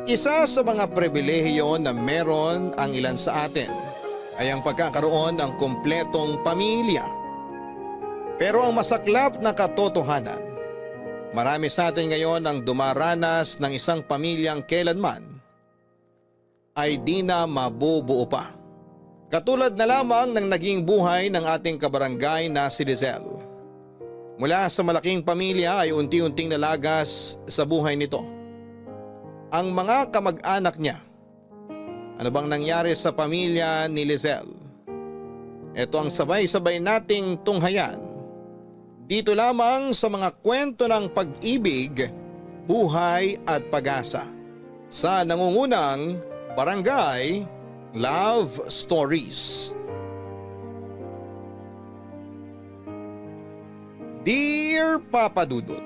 Isa sa mga pribilehiyo na meron ang ilan sa atin ay ang pagkakaroon ng kumpletong pamilya. Pero ang masaklap na katotohanan, marami sa atin ngayon ang dumaranas ng isang pamilyang kailanman ay di na mabubuo pa. Katulad na lamang ng naging buhay ng ating kabarangay na si Lizelle. Mula sa malaking pamilya ay unti-unting nalagas sa buhay nito ang mga kamag-anak niya. Ano bang nangyari sa pamilya ni Lizelle? Ito ang sabay-sabay nating tunghayan dito lamang sa mga kwento ng pag-ibig, buhay at pag-asa sa nangungunang Barangay Love Stories. Dear Papa Dudut,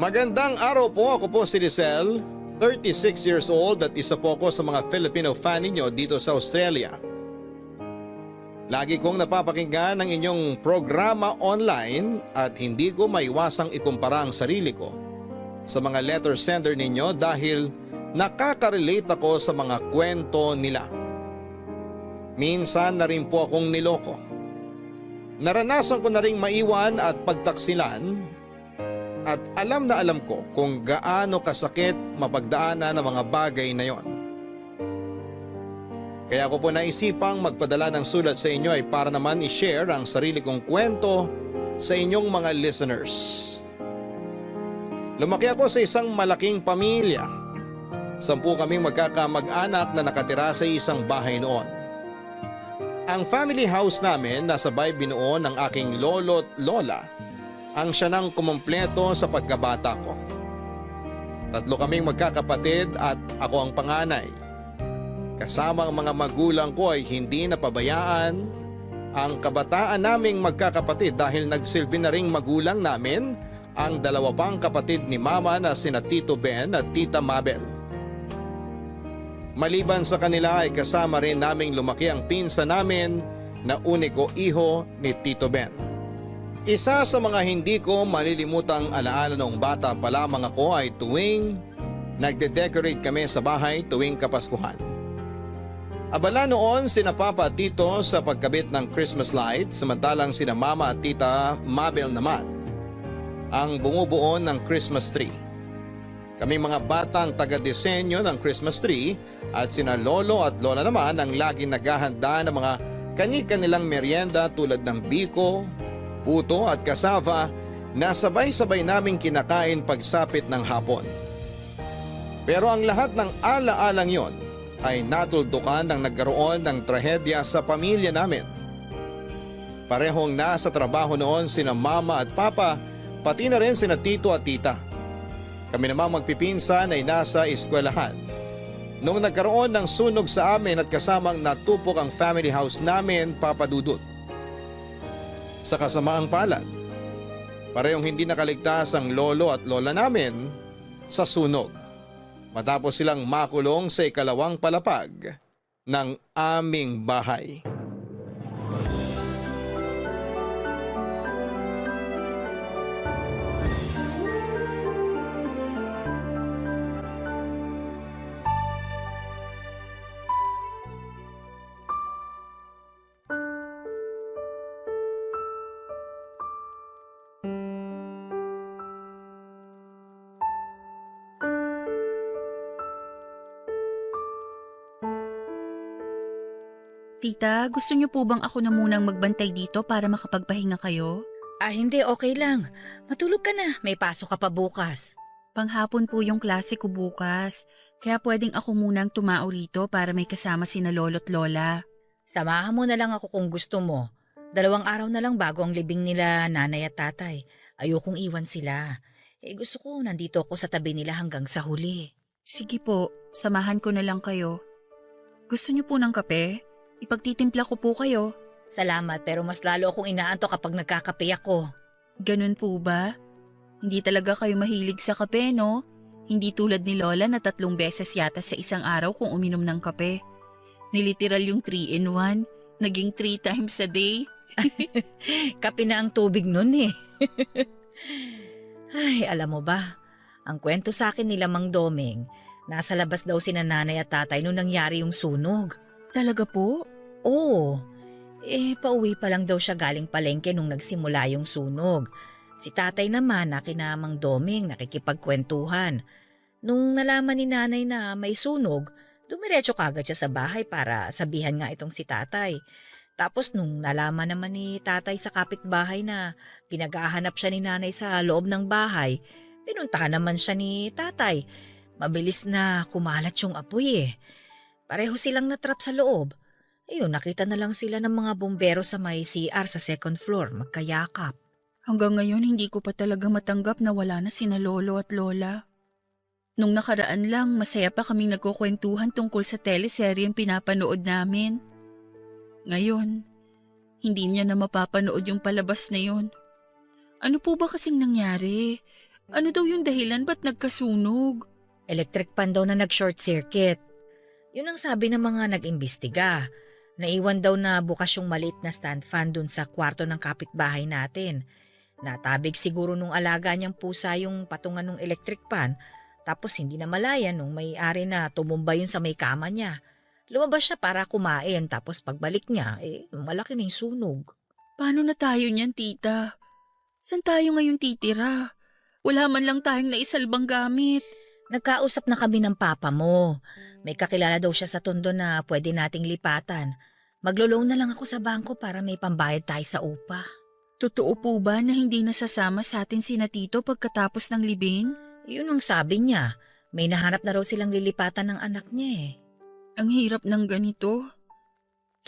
magandang araw po. Ako po si Lizelle, 36 years old at isa po ako sa mga Filipino fan ninyo dito sa Australia. Lagi kong napapakinggan ang inyong programa online at hindi ko maiwasang ikumpara ang sarili ko sa mga letter sender ninyo dahil nakaka-relate ako sa mga kwento nila. Minsan na rin po akong niloko. Naranasan ko na rin maiwan at pagtaksilan at alam na alam ko kung gaano kasakit mapagdaanan ang mga bagay na yon. Kaya ko po naisipang magpadala ng sulat sa inyo ay para naman i-share ang sarili kong kwento sa inyong mga listeners. Lumaki ako sa isang malaking pamilya. 10 kaming magkakamag-anak na nakatira sa isang bahay noon. Ang family house namin nasa sabay binuo ng aking lolo't lola ang siya nang kumumpleto sa pagkabata ko. 3 kaming magkakapatid at ako ang panganay. Kasama ang mga magulang ko ay hindi napabayaan ang kabataan naming magkakapatid dahil nagsilbi na ring magulang namin ang 2 pang kapatid ni Mama na sina Tito Ben at Tita Mabel. Maliban sa kanila ay kasama rin naming lumaki ang pinsa namin na uniko iho ni Tito Ben. Isa sa mga hindi ko malilimutang alaala noong bata pa lamang ako ay tuwing nagde-decorate kami sa bahay tuwing Kapaskuhan. Abala noon sina Papa at Tito sa pagkabit ng Christmas lights samantalang sina Mama at Tita Mabel naman ang bumubuo ng Christmas tree. Kami mga batang taga-disenyo ng Christmas tree at sina Lolo at Lola naman ang laging naghahanda ng mga kani-kanilang merienda tulad ng biko, puto at kasava na sabay-sabay naming kinakain pagsapit ng hapon. Pero ang lahat ng ala-alang yon ay natuldukan nang nagkaroon ng trahedya sa pamilya namin. Parehong nasa trabaho noon sina Mama at Papa, pati na rin sina Tito at Tita. Kami namang magpipinsan ay nasa eskwelahan. Noong nagkaroon ng sunog sa amin at kasamang natupok ang family house namin, Papa Dudut. Sa kasamaang palad, parehong hindi nakaligtas ang lolo at lola namin sa sunog. Matapos silang makulong sa ikalawang palapag ng aming bahay. Tita, gusto niyo po bang ako na munang magbantay dito para makapagpahinga kayo? Hindi, okay lang. Matulog ka na, may pasok ka pa bukas. Panghapon po yung klase ko bukas, kaya pwedeng ako munang tumao rito para may kasama sina lolo't lola. Samahan mo na lang ako kung gusto mo. 2 araw na lang bago ang libing nila nanay at tatay. Ayokong iwan sila. Gusto ko nandito ako sa tabi nila hanggang sa huli. Sige po, samahan ko na lang kayo. Gusto niyo po ng kape? Ipagtitimpla ko po kayo. Salamat pero mas lalo akong inaantok kapag nagkakape ako. Ganun po ba? Hindi talaga kayo mahilig sa kape, no? Hindi tulad ni Lola na 3 beses yata sa isang araw kung uminom ng kape. Niliteral yung 3-in-1, naging 3 times a day. Kape na ang tubig nun eh. Ay, alam mo ba, ang kwento sa akin nila Mang Doming, Nasa labas daw sina nanay at tatay nung nangyari yung sunog. Talaga po? Oo. Pauwi pa lang daw siya galing palengke nung nagsimula yung sunog. Si tatay naman na kina Mang Doming nakikipagkwentuhan. Nung nalaman ni nanay na may sunog, dumiretso kagad siya sa bahay para sabihan nga itong si tatay. Tapos nung nalaman naman ni tatay sa kapitbahay na pinaghahanap siya ni nanay sa loob ng bahay, pinuntahan naman siya ni tatay. Mabilis na kumalat yung apoy eh. Pareho silang natrap sa loob. Ayun, nakita na lang sila ng mga bumbero sa may CR sa second floor, magkayakap. Hanggang ngayon hindi ko pa talaga matanggap na wala na sina lolo at lola. Nung nakaraan lang, masaya pa kaming nagkukwentuhan tungkol sa teleseryeng pinapanood namin. Ngayon, hindi niya na mapapanood yung palabas na yun. Ano po ba kasing nangyari? Ano daw yung dahilan ba't nagkasunog? Electric pan daw na nag-short circuit. Yun ang sabi ng mga nag-imbestiga. Naiwan daw na bukas yung maliit na stand fan dun sa kwarto ng kapitbahay natin. Natabig siguro nung alaga niyang pusa yung patungan ng electric pan, tapos hindi na malaya nung may-ari na tumumba yun sa may kama niya. Lumabas siya para kumain, tapos pagbalik niya, malaki na yung sunog. Paano na tayo niyan, tita? Saan tayo ngayon titira? Wala man lang tayong naisalbang gamit. Nagkausap na kami ng papa mo. May kakilala daw siya sa Tondo na pwede nating lipatan. Maglo-loan na lang ako sa bangko para may pambayad tayo sa upa. Totoo po ba na hindi nasasama sa atin sina tito pagkatapos ng libing? Yun ang sabi niya. May nahanap na raw silang lilipatan ng anak niya eh. Ang hirap ng ganito.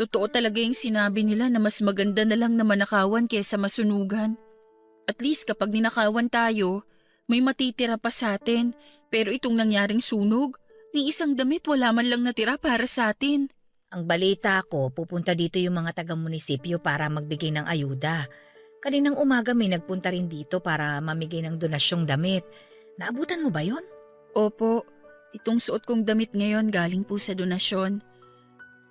Totoo talaga yung sinabi nila na mas maganda na lang na manakawan kaysa masunugan. At least kapag ninakawan tayo, may matitira pa sa atin. Pero itong nangyaring sunog, ni isang damit wala man lang natira para sa atin. Ang balita ko, pupunta dito yung mga taga-munisipyo para magbigay ng ayuda. Kaninang umaga may nagpunta rin dito para mamigay ng donasyong damit. Naabutan mo ba yon? Opo, itong suot kong damit ngayon galing po sa donasyon.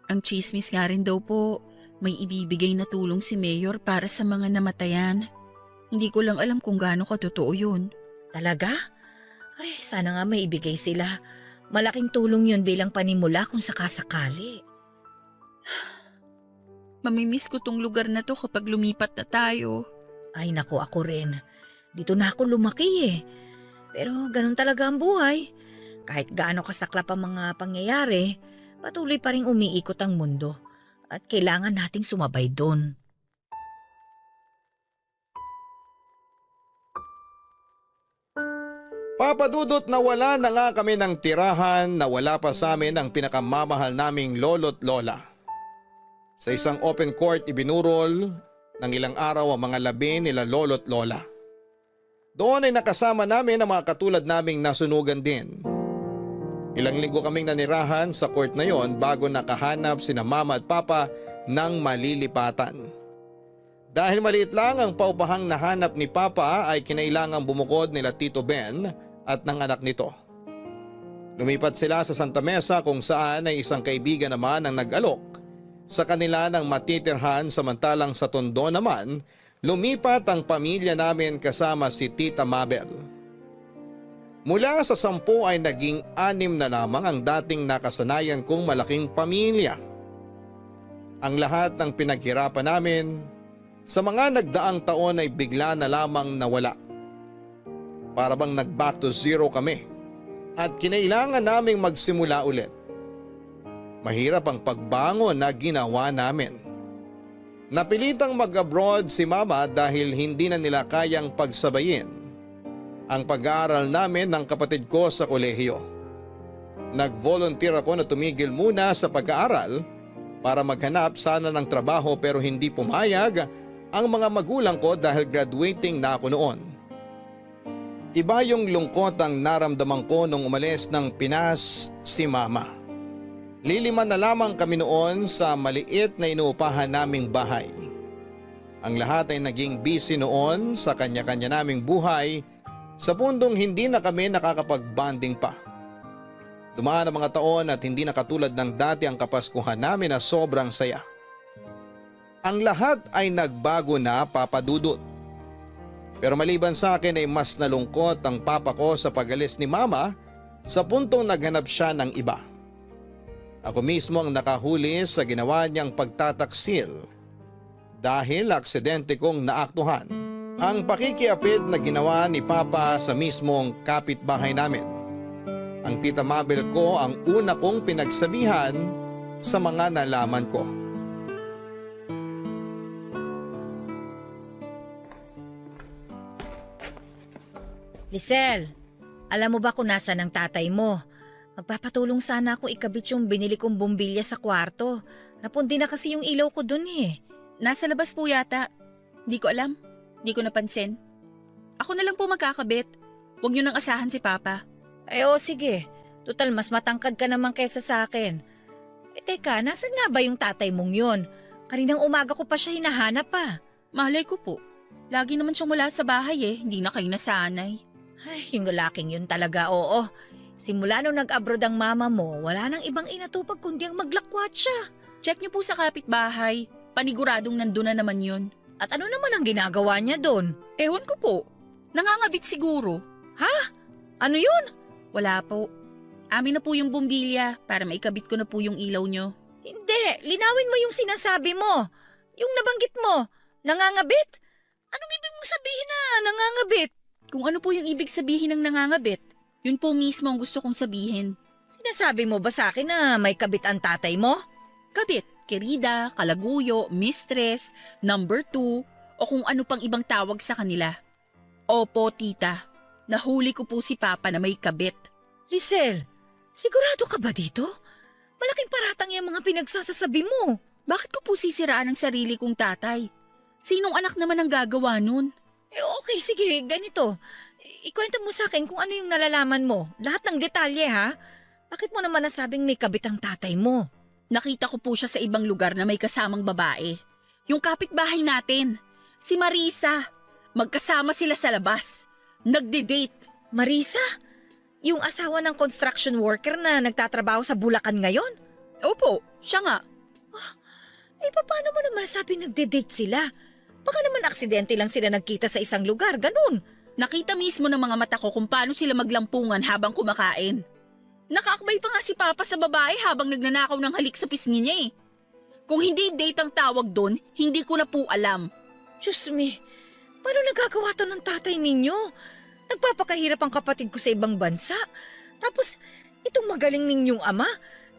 Ang chismis nga rin daw po, may ibibigay na tulong si Mayor para sa mga namatayan. Hindi ko lang alam kung gaano katotoo yun. Talaga? Ay, sana nga may ibigay sila. Malaking tulong yun bilang panimula kung sakasakali. Mamimiss ko tong lugar na to kapag lumipat na tayo. Ay naku, ako rin. Dito na ako lumaki eh. Pero ganun talaga ang buhay. Kahit gaano kasaklap ang mga pangyayari, patuloy pa rin umiikot ang mundo. At kailangan nating sumabay doon. Papadudot na wala na nga kami ng tirahan na wala pa sa amin ang pinakamamahal naming lolo't lola. Sa isang open court ibinurol ng ilang araw ang mga labi nila lolo't lola. Doon ay nakasama namin ang mga katulad naming nasunugan din. Ilang linggo kaming nanirahan sa court na yon bago nakahanap sina mama at papa ng malilipatan. Dahil maliit lang ang paupahang nahanap ni papa ay kinailangang bumukod nila Tito Ben at ng anak nito. Lumipat sila sa Santa Mesa kung saan ay isang kaibigan naman ang nag-alok sa kanila ng matitirhan, samantalang sa Tondo naman lumipat ang pamilya namin kasama si Tita Mabel. Mula sa 10 ay naging 6 na lamang ang dating nakasanayan kong malaking pamilya. Ang lahat ng pinaghirapan namin sa mga nagdaang taon ay bigla na lamang nawala. Para bang nag-back to zero kami at kinailangan naming magsimula ulit. Mahirap ang pagbangon na ginawa namin. Napilitang mag-abroad si mama dahil hindi na nila kayang pagsabayin ang pag-aaral namin ng kapatid ko sa kolehiyo. Nag-volunteer ako na tumigil muna sa pag-aaral para maghanap sana ng trabaho pero hindi pumayag ang mga magulang ko dahil graduating na ako noon. Iba yung lungkot ang naramdaman ko nung umalis ng Pinas si mama. Liliman na lamang kami noon sa maliit na inuupahan naming bahay. Ang lahat ay naging busy noon sa kanya-kanya naming buhay sa pundong hindi na kami nakakapag-bonding pa. Dumaan ang mga taon at hindi na katulad ng dati ang kapaskuhan namin na sobrang saya. Ang lahat ay nagbago na, Papa Dudut. Pero maliban sa akin ay mas nalungkot ang papa ko sa pag-alis ni mama sa puntong naghanap siya ng iba. Ako mismo ang nakahuli sa ginawa niyang pagtataksil dahil aksidente kong naaktuhan ang pakikiapid na ginawa ni Papa sa mismong kapitbahay namin. Ang tita Mabel ko ang una kong pinagsabihan sa mga nalaman ko. Lisel, alam mo ba kung nasa ng tatay mo? Magpapatulong sana ako ikabit yung binili kong bumbilya sa kwarto. Napundi na kasi yung ilaw ko dun eh. Nasa labas po yata. Di ko alam. Di ko napansin. Ako na lang po magkakabit. Huwag niyo nang asahan si Papa. Sige. Total mas matangkad ka naman kaysa sa akin. Teka, nasan nga ba yung tatay mong yun? Kaninang umaga ko pa siya hinahanap pa. Malay ko po. Lagi naman siyang wala sa bahay Hindi na kayo nasanay. Ay, yung lalaking yun talaga, oo. Simula nung nag-abroad ang mama mo, wala nang ibang inatupag kundi ang maglakwat siya. Check niyo po sa kapitbahay. Paniguradong nandun na naman yun. At ano naman ang ginagawa niya doon? Ewan ko po. Nangangabit siguro. Ano yun? Wala po. Amin na po yung bumbilya para maikabit ko na po yung ilaw nyo. Hindi, linawin mo yung sinasabi mo. Yung nabanggit mo, nangangabit? Anong ibig mong sabihin na nangangabit? Kung ano po yung ibig sabihin ng nangangabit, yun po mismo ang gusto kong sabihin. Sinasabi mo ba sa akin na may kabit ang tatay mo? Kabit, kerida, kalaguyo, mistress, number 2, o kung ano pang ibang tawag sa kanila. Opo, tita. Nahuli ko po si Papa na may kabit. Lisel, sigurado ka ba dito? Malaking paratang yung mga pinagsasasabi mo. Bakit ko po sisiraan ang sarili kong tatay? Sinong anak naman ang gagawa nun? Okay, sige, ganito. Ikwento mo sa akin kung ano yung nalalaman mo. Lahat ng detalye, ha? Bakit mo naman nasabing may kabit ang tatay mo? Nakita ko po siya sa ibang lugar na may kasamang babae. Yung kapitbahay natin, si Marisa. Magkasama sila sa labas. Nagde-date. Marisa? Yung asawa ng construction worker na nagtatrabaho sa Bulacan ngayon? Opo, siya nga. Paano mo naman nasabing nagde-date sila? Baka naman aksidente lang sila nagkita sa isang lugar, ganun. Nakita mismo ng mga mata ko kung paano sila maglampungan habang kumakain. Nakaakbay pa nga si Papa sa babae habang nagnanakaw ng halik sa pisngi niya Kung hindi date ang tawag doon, hindi ko na po alam. Diyos me, paano nagagawa to ng tatay ninyo? Nagpapakahirap ang kapatid ko sa ibang bansa. Tapos, itong magaling ninyong ama,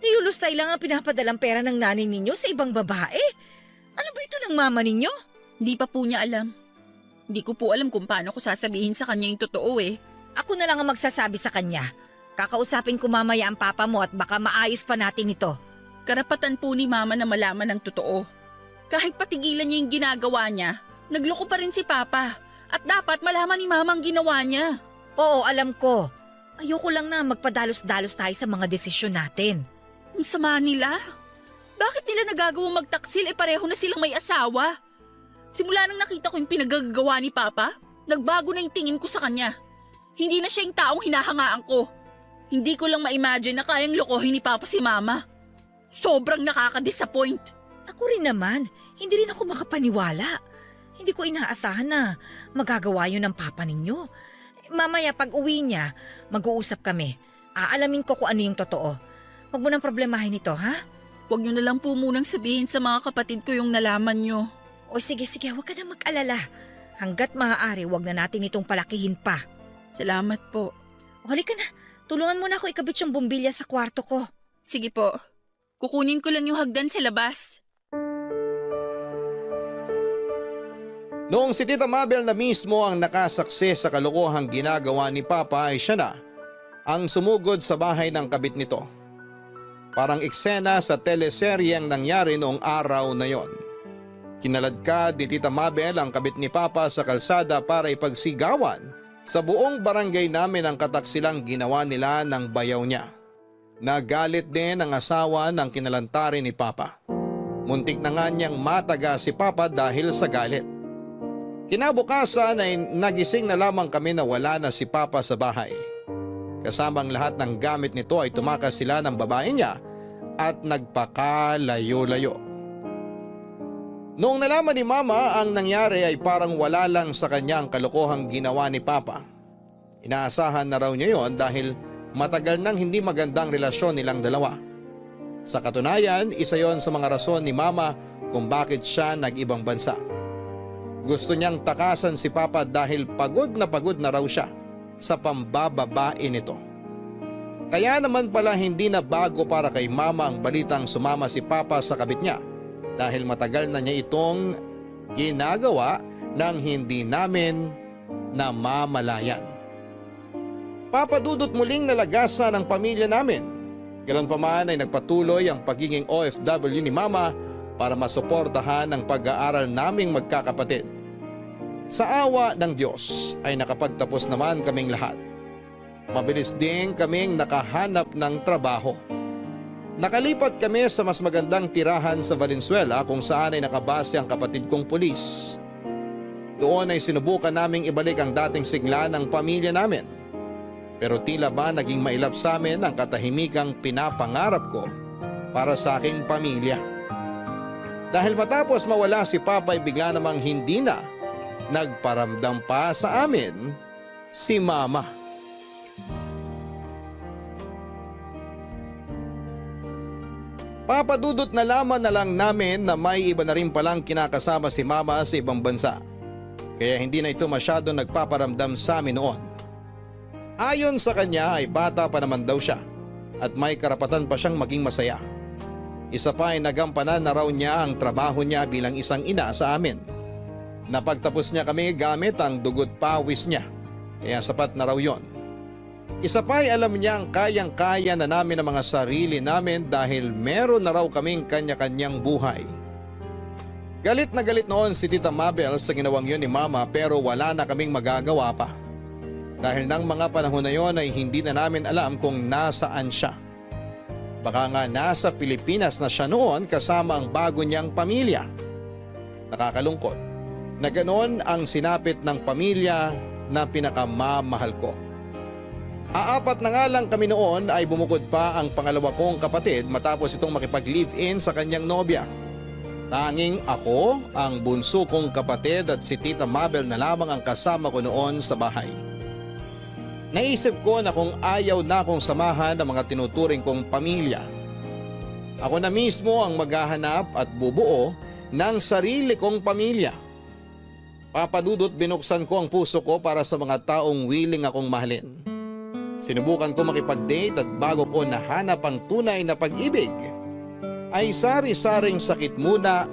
nilulustay lang ang pinapadalang pera ng nanay ninyo sa ibang babae. Ano ba ito ng mama ninyo? Hindi pa po niya alam. Hindi ko po alam kung paano ko sasabihin sa kanya yung totoo Ako na lang ang magsasabi sa kanya. Kakausapin ko mamaya ang papa mo at baka maayos pa natin ito. Karapatan po ni Mama na malaman ng totoo. Kahit patigilan niya yung ginagawa niya, nagloko pa rin si Papa. At dapat malaman ni Mama ang ginawa niya. Oo, alam ko. Ayoko lang na magpadalos-dalos tayo sa mga desisyon natin. Ang sama nila. Bakit nila nagagawang magtaksil pareho na silang may asawa? Simula nang nakita ko yung pinagagawa ni Papa, nagbago na yung tingin ko sa kanya. Hindi na siya yung taong hinahangaan ko. Hindi ko lang ma-imagine na kayang lokohin ni Papa si Mama. Sobrang nakaka-disappoint. Ako rin naman, hindi rin ako makapaniwala. Hindi ko inaasahan na magagawa yun ng Papa ninyo. Mamaya pag uwi niya, mag-uusap kami. Aalamin ko kung ano yung totoo. Huwag mo nang problemahin ito, ha? Huwag niyo na lang po munang sabihin sa mga kapatid ko yung nalaman niyo. O sige, huwag ka na mag-alala. Hanggat maaari, huwag na natin itong palakihin pa. Salamat po. O halika na, tulungan mo na ako ikabit yung bumbilya sa kwarto ko. Sige po. Kukunin ko lang yung hagdan sa labas. Noong si Tita Mabel na mismo ang nakasaksi sa kalokohang ginagawa ni Papa ay siya na ang sumugod sa bahay ng kabit nito. Parang eksena sa teleseryeng nangyari noong araw na yon. Kinaladkad ni Tita Mabel ang kabit ni Papa sa kalsada para ipagsigawan sa buong barangay namin ang kataksilang ginawa nila ng bayaw niya. Nagalit din ang asawa ng kinalantari ni Papa. Muntik na nga niyang mataga si Papa dahil sa galit. Kinabukasan ay nagising na lamang kami na wala na si Papa sa bahay. Kasamang lahat ng gamit nito ay tumakas sila ng babae niya at nagpakalayo-layo. Noong nalaman ni Mama ang nangyari ay parang wala lang sa kanya ang kalokohang ginawa ni Papa. Inaasahan na raw niya yon dahil matagal nang hindi magandang relasyon nilang dalawa. Sa katunayan, isa yon sa mga rason ni Mama kung bakit siya nag-ibang bansa. Gusto niyang takasan si Papa dahil pagod na raw siya sa pambababae nito. Kaya naman pala hindi na bago para kay Mama ang balitang sumama si Papa sa kabit niya dahil matagal na niya itong ginagawa nang hindi namin namamalayan. Papadudot muling nalagasan ang pamilya namin. Ganoon pa man ay nagpatuloy ang pagiging OFW ni Mama para masuportahan ang pag-aaral naming magkakapatid. Sa awa ng Diyos ay nakapagtapos naman kaming lahat. Mabilis din kaming nakahanap ng trabaho. Nakalipat kami sa mas magandang tirahan sa Valenzuela kung saan ay nakabase ang kapatid kong pulis. Doon ay sinubukan naming ibalik ang dating sigla ng pamilya namin. Pero tila ba naging mailap sa amin ang katahimikang pinapangarap ko para sa aking pamilya. Dahil matapos mawala si Papa ay bigla namang hindi na nagparamdam pa sa amin si Mama. Papadudot na laman na lang namin na may iba na rin palang kinakasama si Mama sa ibang bansa. Kaya hindi na ito masyado nagpaparamdam sa amin noon. Ayon sa kanya ay bata pa naman daw siya at may karapatan pa siyang maging masaya. Isa pa ay nagampanan na raw niya ang trabaho niya bilang isang ina sa amin. Napagtapos niya kami gamit ang dugot pawis niya, kaya sapat na raw yon. Isa pa ay alam niya ang kayang-kaya na namin ang mga sarili namin dahil meron na raw kaming kanya-kanyang buhay. Galit na galit noon si Tita Mabel sa ginawang yun ni Mama pero wala na kaming magagawa pa. Dahil ng mga panahon na yon ay hindi na namin alam kung nasaan siya. Baka nga nasa Pilipinas na siya noon kasama ang bago niyang pamilya. Nakakalungkot na ganon ang sinapit ng pamilya na pinakamamahal ko. Aapat na nga lang kami noon ay bumukod pa ang pangalawa kong kapatid matapos itong makipag-live-in sa kanyang nobya. Tanging ako, ang bunso kong kapatid at si Tita Mabel na lamang ang kasama ko noon sa bahay. Naisip ko na kung ayaw na akong samahan ng mga tinuturing kong pamilya, ako na mismo ang maghahanap at bubuo ng sarili kong pamilya. Papadudot binuksan ko ang puso ko para sa mga taong willing akong mahalin. Sinubukan ko makipag-date at bago ko nahanap ang tunay na pag-ibig, ay sari-saring sakit muna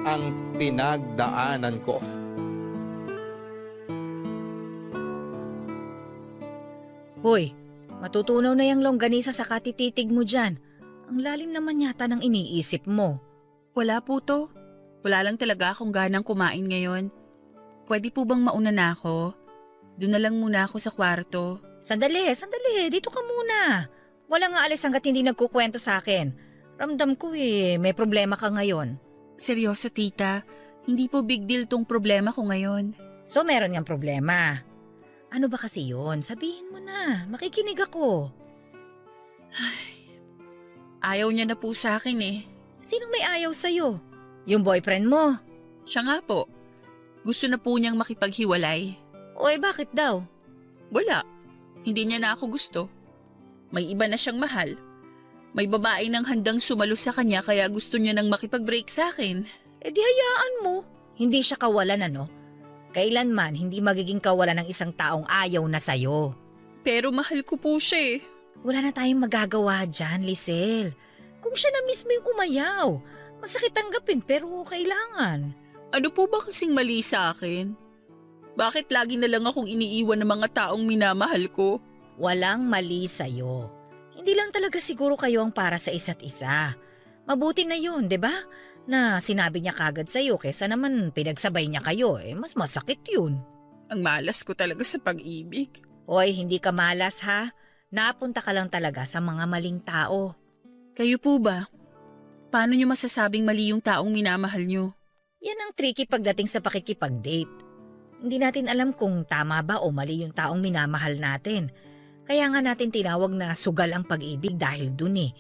ang pinagdaanan ko. Hoy, matutunaw na yung longganisa sa katititig mo dyan. Ang lalim naman yata ng iniisip mo. Wala po to. Wala lang talaga akong ganang kumain ngayon. Pwede po bang mauna na ako? Doon na lang muna ako sa kwarto. Sandali. Dito ka muna. Wala nga alis hanggat hindi nagkukwento sa akin. Ramdam ko may problema ka ngayon. Seryoso, tita. Hindi po big deal tong problema ko ngayon. So meron ngang problema. Ano ba kasi yun? Sabihin mo na. Makikinig ako. Ayaw niya na po sa akin eh. Sinong may ayaw sa'yo? Yung boyfriend mo? Siya nga po. Gusto na po niyang makipaghiwalay. Oy, bakit daw? Wala. Hindi niya na ako gusto. May iba na siyang mahal. May babae nang handang sumalo sa kanya kaya gusto niya nang makipag-break sa akin. Eh di hayaan mo. Hindi siya kawalan ano? Kailanman hindi magiging kawalan ng isang taong ayaw na sa'yo. Pero mahal ko po siya eh. Wala na tayong magagawa dyan, Lisel. Kung siya na mismo yung umayaw, masakit tanggapin pero kailangan. Ano po ba kasing mali sa akin? Bakit lagi na lang akong iniiwan ng mga taong minamahal ko? Walang mali sa'yo. Hindi lang talaga siguro kayo ang para sa isa't isa. Mabuti na yun, 'di ba? Na sinabi niya kagad sa'yo kesa naman pinagsabay niya kayo, mas masakit yun. Ang malas ko talaga sa pag-ibig. Hoy, hindi ka malas ha? Napunta ka lang talaga sa mga maling tao. Kayo po ba? Paano niyo masasabing mali yung taong minamahal niyo? Yan ang tricky pagdating sa pakikipag-date. Hindi natin alam kung tama ba o mali yung taong minamahal natin. Kaya nga natin tinawag na sugal ang pag-ibig dahil dun eh.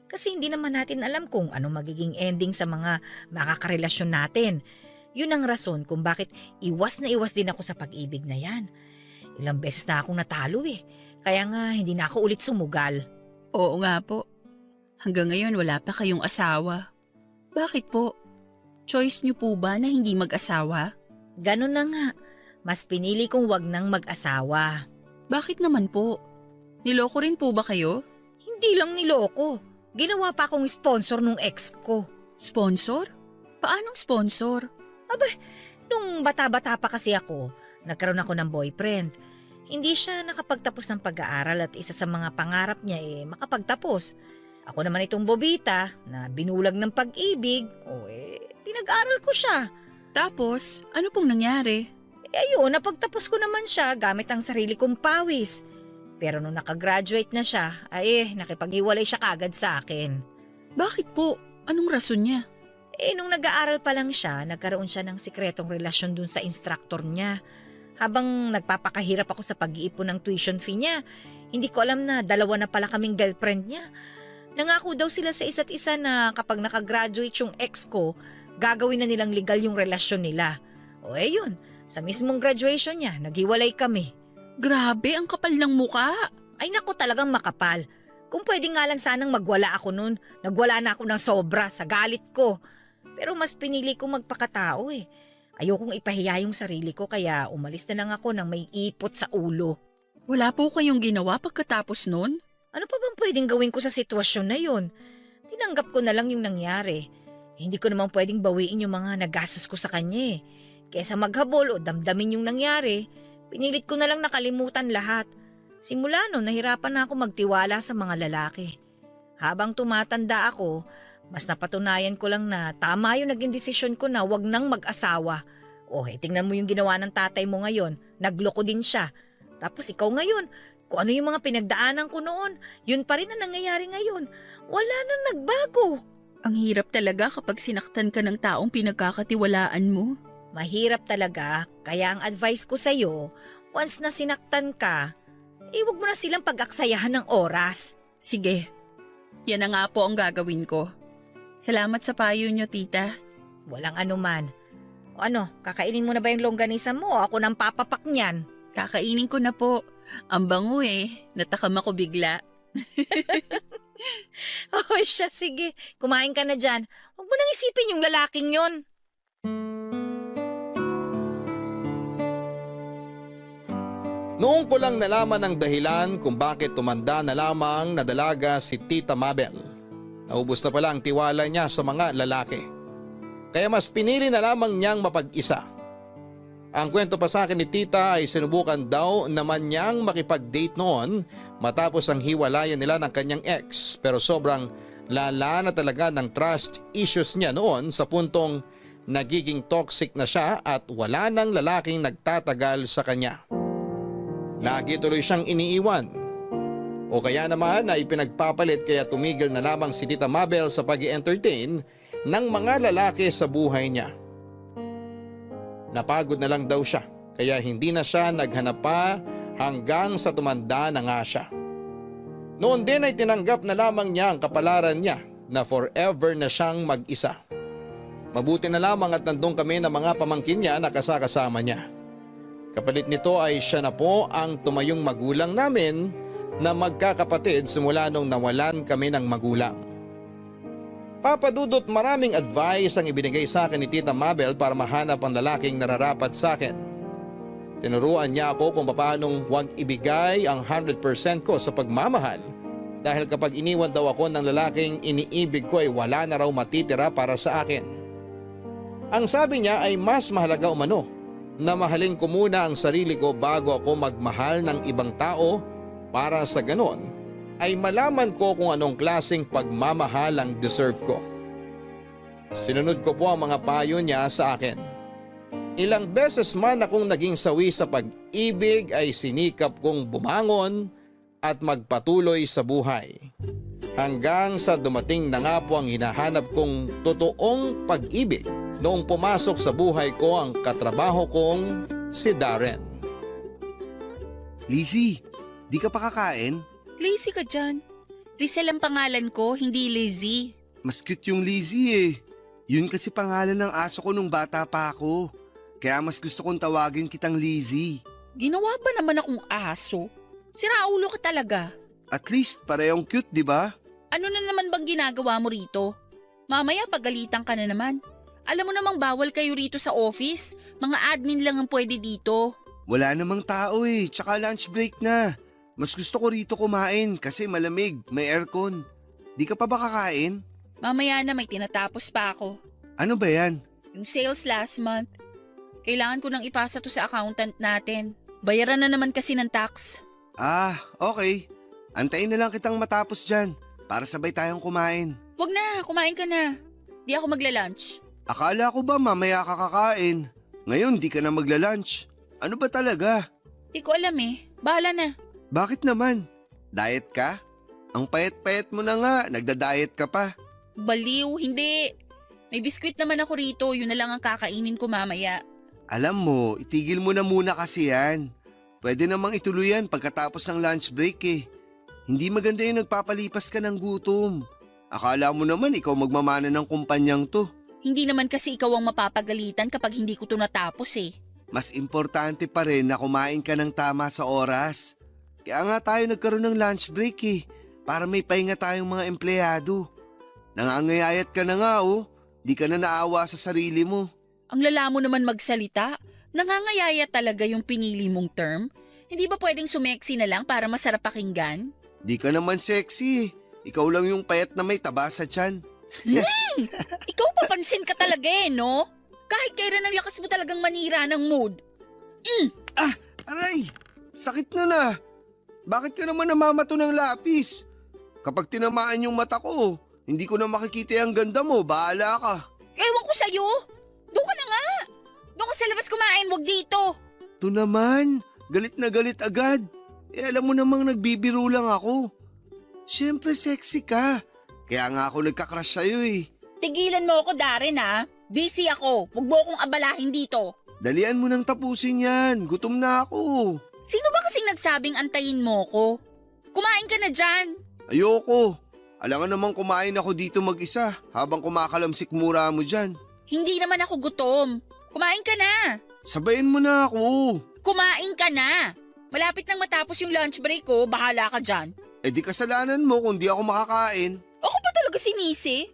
Kasi hindi naman natin alam kung ano magiging ending sa mga makakarelasyon natin. Yun ang rason kung bakit iwas na iwas din ako sa pag-ibig na yan. Ilang beses na akong natalo eh. Kaya nga hindi na ako ulit sumugal. Oo nga po. Hanggang ngayon wala pa kayong asawa. Bakit po? Choice niyo po ba na hindi mag-asawa? Ganun na nga. Mas pinili kong wag nang mag-asawa. Bakit naman po? Niloko rin po ba kayo? Hindi lang niloko. Ginawa pa akong sponsor nung ex ko. Sponsor? Paanong sponsor? Nung bata-bata pa kasi ako, nagkaroon ako ng boyfriend. Hindi siya nakapagtapos ng pag-aaral at isa sa mga pangarap niya makapagtapos. Ako naman itong bobita na binulag ng pag-ibig, pinag-aral ko siya. Tapos, ano pong nangyari? Ayun, napagtapos ko naman siya gamit ang sarili kong pawis. Pero nung nakagraduate na siya, nakipaghiwalay siya kagad sa akin. Bakit po? Anong rason niya? Nung nag-aaral pa lang siya, nagkaroon siya ng sikretong relasyon dun sa instructor niya. Habang nagpapakahirap ako sa pag-iipon ng tuition fee niya, hindi ko alam na 2 na pala kaming girlfriend niya. Nangako daw sila sa isa't isa na kapag nakagraduate yung ex ko, gagawin na nilang legal yung relasyon nila. Yun, sa mismong graduation niya, naghiwalay kami. Grabe, ang kapal ng muka. Ay naku, talagang makapal. Kung pwede nga lang sanang magwala ako nun, nagwala na ako ng sobra sa galit ko. Pero mas pinili kong magpakatao Ayokong ipahiya yung sarili ko kaya umalis na lang ako nang may ipot sa ulo. Wala po kayong ginawa pagkatapos nun? Ano pa bang pwedeng gawin ko sa sitwasyon na yun? Tinanggap ko na lang yung nangyari. Hindi ko naman pwedeng bawiin yung mga nagastos ko sa kanya Kesa maghabol o damdamin yung nangyari, pinilit ko na lang nakalimutan lahat. Simula nun, nahirapan na ako magtiwala sa mga lalaki. Habang tumatanda ako, mas napatunayan ko lang na tama yung naging desisyon ko na wag nang mag-asawa. Tingnan mo yung ginawa ng tatay mo ngayon, nagloko din siya. Tapos ikaw ngayon, kung ano yung mga pinagdaanan ko noon, yun pa rin ang nangyayari ngayon. Wala nang nagbago. Ang hirap talaga kapag sinaktan ka ng taong pinagkakatiwalaan mo. Mahirap talaga, kaya ang advice ko sa'yo, once na sinaktan ka, wag mo na silang pag-aksayahan ng oras. Sige, yan na nga po ang gagawin ko. Salamat sa payo nyo, tita. Walang anuman. Kakainin mo na ba yung longganisa mo o ako nang papapak niyan? Kakainin ko na po. Ang bango natakam ako bigla. Siya, sige. Kumain ka na dyan. Huwag mo nang isipin yung lalaking yon. Noong ko lang nalaman ang dahilan kung bakit tumanda na lamang na dalaga si Tita Mabel. Naubos na pala ang tiwala niya sa mga lalaki. Kaya mas pinili na lamang niyang mapag-isa. Ang kwento pa sa akin ni Tita ay sinubukan daw naman niyang makipag-date noon matapos ang hiwalayan nila ng kanyang ex, pero sobrang lala na talaga ng trust issues niya noon sa puntong nagiging toxic na siya at wala nang lalaking nagtatagal sa kanya. Lagi tuloy siyang iniiwan. O kaya naman ay pinagpapalit kaya tumigil na lamang si Tita Mabel sa pag-i-entertain ng mga lalaki sa buhay niya. Napagod na lang daw siya kaya hindi na siya naghanap pa hanggang sa tumanda na nga siya. Noon din ay tinanggap na lamang niya ang kapalaran niya na forever na siyang mag-isa. Mabuti na lamang at nandun kami ng mga pamangkin niya na kasakasama niya. Kapalit nito ay siya na po ang tumayong magulang namin na magkakapatid simula nung nawalan kami ng magulang. Papadudot, maraming advice ang ibinigay sa akin ni Tita Mabel para mahanap ang lalaking nararapat sa akin. Tinuruan niya ako kung paanong huwag ibigay ang 100% ko sa pagmamahal dahil kapag iniwan daw ako ng lalaking iniibig ko ay wala na raw matitira para sa akin. Ang sabi niya ay mas mahalaga umano na mahalin ko muna ang sarili ko bago ako magmahal ng ibang tao para sa ganon ay malaman ko kung anong klaseng pagmamahal ang deserve ko. Sinunod ko po ang mga payo niya sa akin. Ilang beses man akong naging sawi sa pag-ibig ay sinikap kong bumangon at magpatuloy sa buhay. Hanggang sa dumating na nga po ang hinahanap kong totoong pag-ibig noong pumasok sa buhay ko ang katrabaho kong si Darren. Lizzie, di ka pa kakain? Lazy ka dyan. Lizelle ang pangalan ko, hindi Lizzie. Mas cute yung Lizzie eh. Yun kasi pangalan ng aso ko nung bata pa ako. Kaya mas gusto kong tawagin kitang Lizzie. Ginawa ba naman akong aso? Siraulo ka talaga. At least parehong cute, di ba? Ano na naman bang ginagawa mo rito? Mamaya pagalitan ka na naman. Alam mo namang bawal kayo rito sa office. Mga admin lang ang pwede dito. Wala namang tao eh, tsaka lunch break na. Mas gusto ko rito kumain kasi malamig, may aircon. Di ka pa ba kakain? Mamaya na may tinatapos pa ako. Ano ba yan? Yung sales last month. Kailangan ko nang ipasa to sa accountant natin. Bayaran na naman kasi ng tax. Ah, okay. Antayin na lang kitang matapos dyan para sabay tayong kumain. Wag na, kumain ka na. Di ako magla-lunch. Akala ko ba mamaya ka kakain? Ngayon di ka na magla-lunch. Ano ba talaga? Di ko alam eh. Bahala na. Bakit naman? Diet ka? Ang payat-payat mo na nga, nagda-diet ka pa. Baliw, hindi. May biskwit naman ako rito, yun na lang ang kakainin ko mamaya. Alam mo, itigil mo na muna kasi yan. Pwede namang ituloy yan pagkatapos ng lunch break eh. Hindi maganda yung nagpapalipas ka ng gutom. Akala mo naman ikaw magmamana ng kumpanyang to. Hindi naman kasi ikaw ang mapapagalitan kapag hindi ko to natapos eh. Mas importante pa rin na kumain ka ng tama sa oras. Kaya nga tayo nagkaroon ng lunch break eh, para may pahinga tayong mga empleyado. Nangangayayat ka na nga oh, di ka na naawa sa sarili mo. Ang lala mo naman magsalita. Nangangayaya talaga yung pinili mong term. Hindi ba pwedeng sumeksi na lang para masarap pakinggan? Di ka naman sexy. Ikaw lang yung payat na may taba sa tiyan. Ikaw papansin ka talaga eh, no? Kahit kailan ang lakas mo talagang manira ng mood. Aray! Sakit na. Bakit ka naman namamato ng lapis? Kapag tinamaan yung mata ko, hindi ko na makikita ang ganda mo. Bahala ka. Ewan ko sa'yo. Doon ka na nga. Doon ka sa labas kumain, wag dito. To naman, galit na galit agad. Alam mo namang nagbibiro lang ako. Siyempre sexy ka. Kaya nga ako nagka-crush sa'yo eh. Tigilan mo ako, Darren ha. Busy ako. Huwag mo akong abalahin dito. Dalian mo nang tapusin yan. Gutom na ako. Sino ba kasing nagsabing antayin mo ko? Kumain ka na dyan. Ayoko. Alangan namang kumain ako dito mag-isa habang kumakalamsik mura mo dyan. Hindi naman ako gutom. Kumain ka na. Sabayin mo na ako. Kumain ka na. Malapit nang matapos yung lunch break ko, bahala ka dyan. Di kasalanan mo kung di ako makakain. Ako pa talaga sinisi.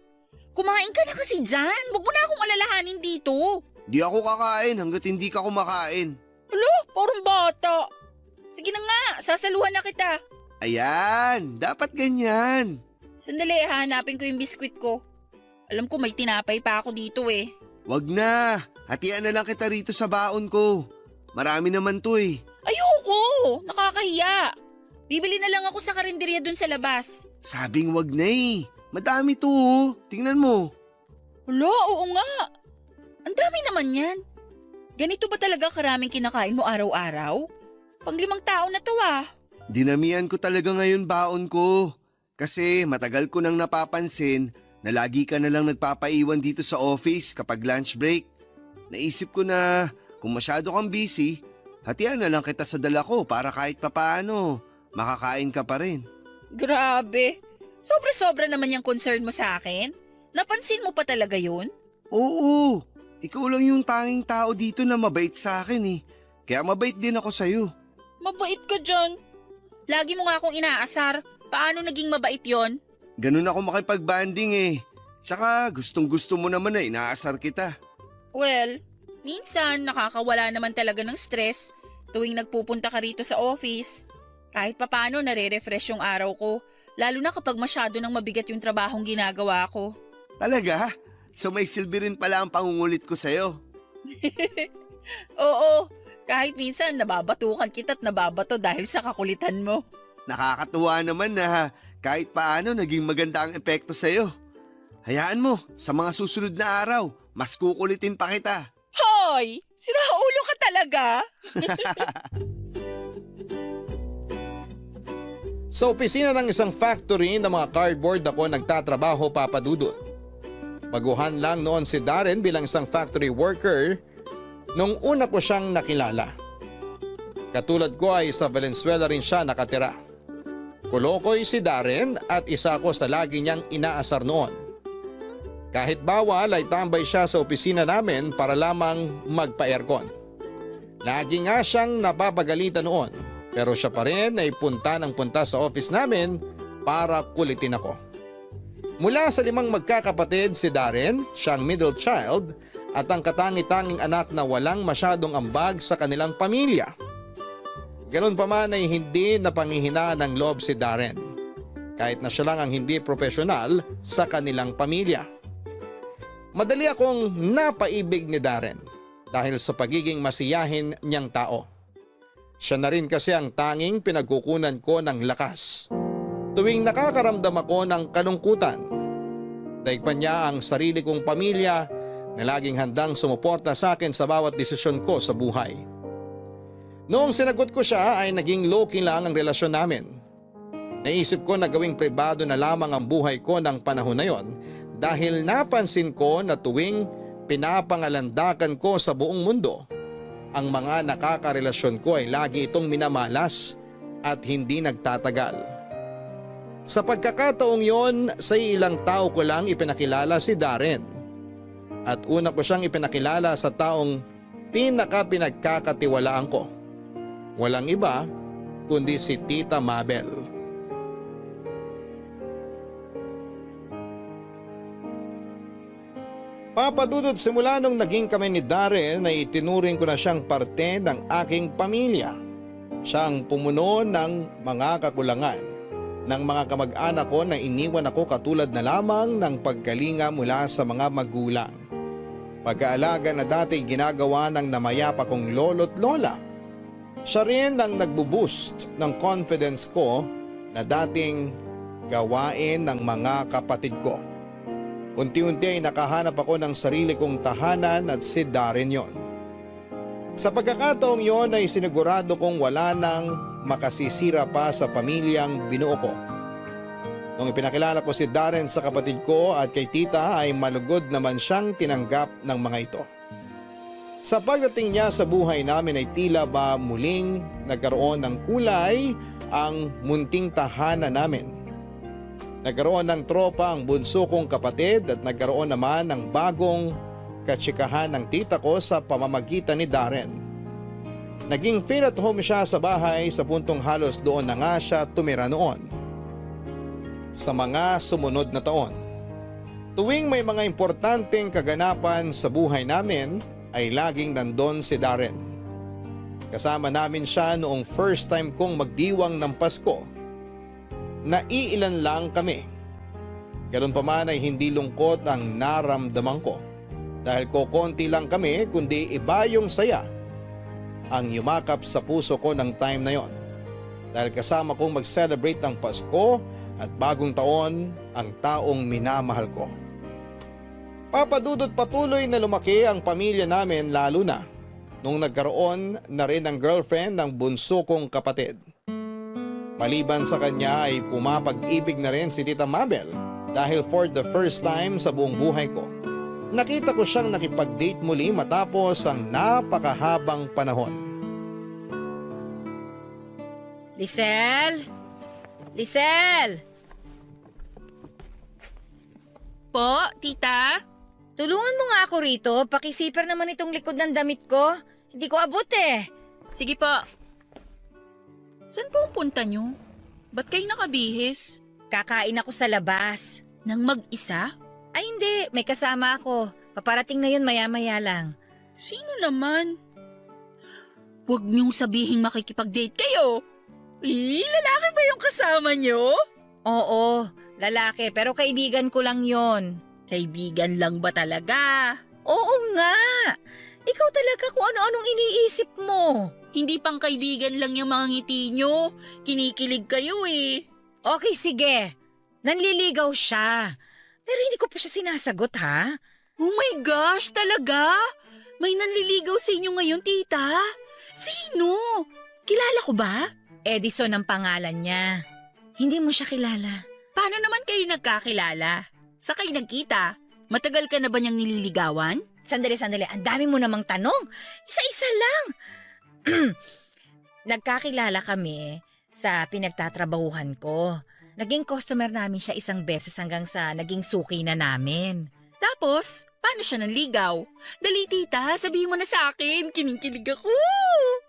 Kumain ka na kasi dyan. Huwag mo na akong alalahanin dito. Di ako kakain hanggat hindi ka kumakain. Alo, parang bata. Sige na nga, sasaluhan na kita. Ayan, dapat ganyan. Sandali, hahanapin ko yung biskwit ko. Alam ko may tinapay pa ako dito eh. Wag na, hatian na lang kita rito sa baon ko. Marami naman to eh. Ayoko, nakakahiya. Bibili na lang ako sa karinderya dun sa labas. Sabing wag na eh. Madami to oh. Tingnan mo. Hala, oo nga. Ang dami naman yan. Ganito ba talaga karaming kinakain mo araw-araw? Pang-5 tao na to ah. Dinamihan ko talaga ngayon baon ko. Kasi matagal ko nang napapansin na lagi ka na lang nagpapaiwan dito sa office kapag lunch break. Naisip ko na kung masyado kang busy, hatian na lang kita sa dala ko para kahit papaano makakain ka pa rin. Grabe. Sobra-sobra naman yung concern mo sa akin. Napansin mo pa talaga yun? Oo, ikaw lang yung tanging tao dito na mabait sa akin eh. Kaya mabait din ako sa'yo. Mabait ka dyan. Lagi mo nga akong inaasar. Paano naging mabait yon? Ganun ako makipag-banding eh. Tsaka gustong gusto mo naman na inaasar kita. Well, minsan nakakawala naman talaga ng stress tuwing nagpupunta ka rito sa office. Kahit papaano nare-refresh yung araw ko, lalo na kapag masyado nang mabigat yung trabahong ginagawa ko. Talaga? So may silbi rin pala ang pangungulit ko sa'yo. Oo, kahit minsan nababatukan kita't nababato dahil sa kakulitan mo. Nakakatuwa naman na kahit paano naging maganda ang epekto sa'yo. Hayaan mo, sa mga susunod na araw, mas kukulitin pa kita. Hoy! Siraulo ka talaga! Sa opisina ng isang factory ng mga cardboard ako nagtatrabaho, Papa Dudut. Baguhan lang noon si Darren bilang isang factory worker nung una ko siyang nakilala. Katulad ko ay sa Valenzuela rin siya nakatira. Kulokoy si Darren at isa ko sa lagi niyang inaasar noon. Kahit bawal ay tambay siya sa opisina namin para lamang magpa-aircon. Lagi nga siyang napapagalitan noon Pero siya pa rin ay punta ng punta sa office namin para kulitin ako. Mula sa 5 magkakapatid, si Darren, siyang middle child at ang katangi-tanging anak na walang masyadong ambag sa kanilang pamilya. Ganun pa man ay hindi napangihinaan ng loob si Darren, kahit na siya lang ang hindi profesional sa kanilang pamilya. Madali akong napaibig ni Darren dahil sa pagiging masiyahin niyang tao. Siya na rin kasi ang tanging pinagkukunan ko ng lakas tuwing nakakaramdam ako ng kalungkutan. Daig pa niya ang sarili kong pamilya na laging handang sumuporta sa akin sa bawat desisyon ko sa buhay. Noong sinagot ko siya ay naging low-key lang ang relasyon namin. Naisip ko na gawing pribado na lamang ang buhay ko ng panahon na yon dahil napansin ko na tuwing pinapangalandakan ko sa buong mundo, ang mga nakakarelasyon ko ay lagi itong minamalas at hindi nagtatagal. Sa pagkakataong yon, sa ilang tao ko lang ipinakilala si Darren. At una ko siyang ipinakilala sa taong pinagkakatiwalaan ko. Walang iba kundi si Tita Mabel. Papadudod simula nung naging kami ni Darren ay itinuring ko na siyang parte ng aking pamilya. Siya ang pumuno ng mga kakulangan ng mga kamag-anak ko na iniwan ako katulad na lamang ng pagkalinga mula sa mga magulang. Pag-aalaga na dati ginagawa ng namayapa kong lolo't lola. Siya rin ang nagbo-boost ng confidence ko na dating gawain ng mga kapatid ko. Unti-unti ay nakahanap ako ng sarili kong tahanan at si Darren yon. Sa pagkakataong yon ay sinigurado kong wala nang makasisira pa sa pamilyang binuo ko. Nung ipinakilala ko si Darren sa kapatid ko at kay tita ay malugod naman siyang tinanggap ng mga ito. Sa pagdating niya sa buhay namin ay tila ba muling nagkaroon ng kulay ang munting tahanan namin. Nagkaroon ng tropa ang bunso kong kapatid at nagkaroon naman ng bagong katsikahan ng tita ko sa pamamagitan ni Darren. Naging feel at home siya sa bahay sa puntong halos doon na nga siya tumira noon. Sa mga sumunod na taon, tuwing may mga importanteng kaganapan sa buhay namin ay laging nandun si Darren. Kasama namin siya noong first time kong magdiwang ng Pasko. Naiilan lang kami. Ganun pa man ay hindi lungkot ang naramdaman ko dahil kokonti lang kami kundi iba yung saya ang yumakap sa puso ko ng time na yon. Dahil kasama kong mag-celebrate ng Pasko at bagong taon ang taong minamahal ko. Papadudot patuloy na lumaki ang pamilya namin lalo na nung nagkaroon na rin ng girlfriend ng bunso kong kapatid. Maliban sa kanya ay pumapag-ibig na rin si Tita Mabel dahil for the first time sa buong buhay ko, nakita ko siyang nakipag-date muli matapos ang napakahabang panahon. Lisel? Lisel! Po, tita? Tulungan mo nga ako rito. Pakisiper naman itong likod ng damit ko. Hindi ko abot eh. Sige po. Saan po ang punta nyo? Ba't kayo nakabihis? Kakain ako sa labas. Nang mag-isa? Ay hindi, may kasama ako. Paparating na yun maya-maya lang. Sino naman? Huwag niyong sabihing makikipag-date kayo. Lalaki ba yung kasama niyo? Oo, lalaki pero kaibigan ko lang yon. Kaibigan lang ba talaga? Oo nga. Ikaw talaga kung ano-anong iniisip mo. Hindi pang kaibigan lang yung mga ngiti nyo. Kinikilig kayo eh. Okay, sige. Nanliligaw siya. Pero hindi ko pa siya sinasagot ha. Oh my gosh, talaga? May nanliligaw sa inyo ngayon, tita? Sino? Kilala ko ba? Edison ang pangalan niya. Hindi mo siya kilala. Paano naman kayo nagkakilala? Sa kayo nagkita? Matagal ka na ba niyang nililigawan? Sandali. Ang dami mo namang tanong. Isa-isa lang. Nagkakilala kami sa pinagtatrabahuhan ko. Naging customer namin siya isang beses hanggang sa naging suki na namin. Tapos, paano siya nanligaw? Dali tita, sabihin mo na sa akin, kinikilig ako.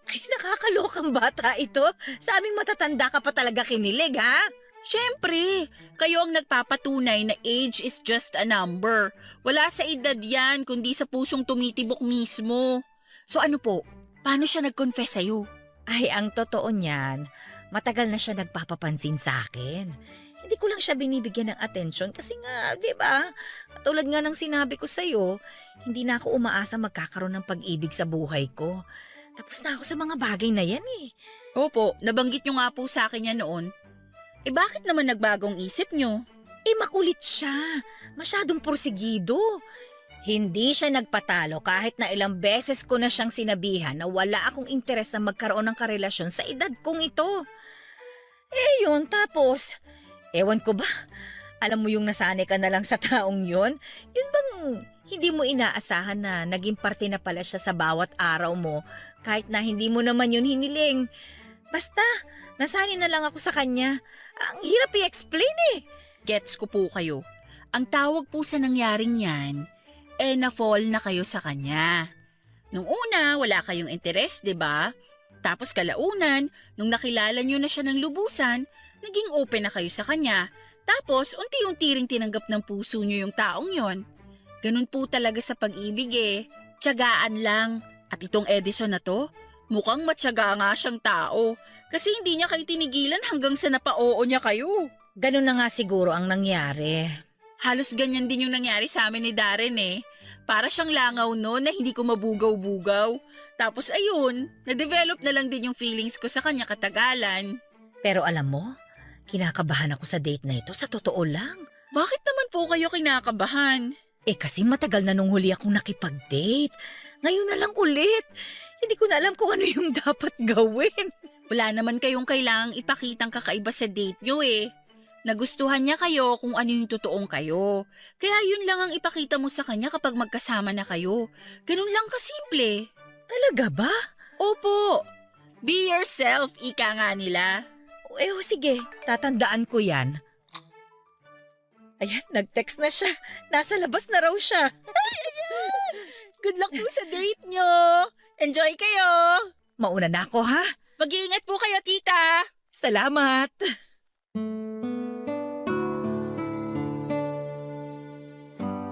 Ay, nakakalokang bata ito. Sa aming matatanda ka pa talaga kinilig, ha? Siyempre, kayo ang nagpapatunay na age is just a number. Wala sa edad yan, kundi sa pusong tumitibok mismo. So ano po, paano siya nag-confess sa'yo? Ay, ang totoo niyan, matagal na siya nagpapapansin sa akin. Hindi ko lang siya binibigyan ng atensyon kasi nga, di ba? Tulad nga ng sinabi ko sa'yo, hindi na ako umaasa magkakaroon ng pag-ibig sa buhay ko. Tapos na ako sa mga bagay na yan eh. Opo, nabanggit nyo nga po sa akin yan noon. Eh bakit naman nagbagong isip nyo? Eh makulit siya. Masyadong porsigido. Hindi siya nagpatalo kahit na ilang beses ko na siyang sinabihan na wala akong interes na magkaroon ng karelasyon sa edad kong ito. Eh yun, tapos, ewan ko ba, alam mo yung nasanay ka na lang sa taong yun? Yun bang hindi mo inaasahan na naging parte na pala siya sa bawat araw mo kahit na hindi mo naman yun hiniling? Basta, nasanay na lang ako sa kanya. Ang hirap i-explain eh. Gets ko po kayo. Ang tawag po sa nangyaring yan, na-fall na kayo sa kanya. Nung una, wala kayong interes, di ba? Tapos kalaunan, nung nakilala nyo na siya ng lubusan, naging open na kayo sa kanya. Tapos, unti-unti ring tinanggap ng puso nyo yung taong yon. Ganun po talaga sa pag-ibig eh. Tiyagaan lang. At itong Edison na to, mukhang matyaga nga siyang tao. Kasi hindi niya kayo tinigilan hanggang sa napa-oo niya kayo. Ganun na nga siguro ang nangyari. Halos ganyan din yung nangyari sa amin ni Darren eh. Para siyang langaw no na hindi ko mabugaw-bugaw. Tapos ayun, na-develop na lang din yung feelings ko sa kanya katagalan. Pero alam mo, kinakabahan ako sa date na ito sa totoo lang. Bakit naman po kayo kinakabahan? Eh kasi matagal na nung huli akong nakipag-date. Ngayon na lang ulit. Hindi ko na alam kung ano yung dapat gawin. Wala naman kayong kailangang ipakitang kakaiba sa date nyo eh. Nagustuhan niya kayo kung ano yung totoong kayo. Kaya yun lang ang ipakita mo sa kanya kapag magkasama na kayo. Ganun lang kasimple. Talaga ba? Opo. Be yourself, ika nga nila. Sige, tatandaan ko yan. Ayan, nag-text na siya. Nasa labas na raw siya. Good luck po sa date nyo. Enjoy kayo. Mauna na ako ha. Mag-iingat po kayo, tita. Salamat.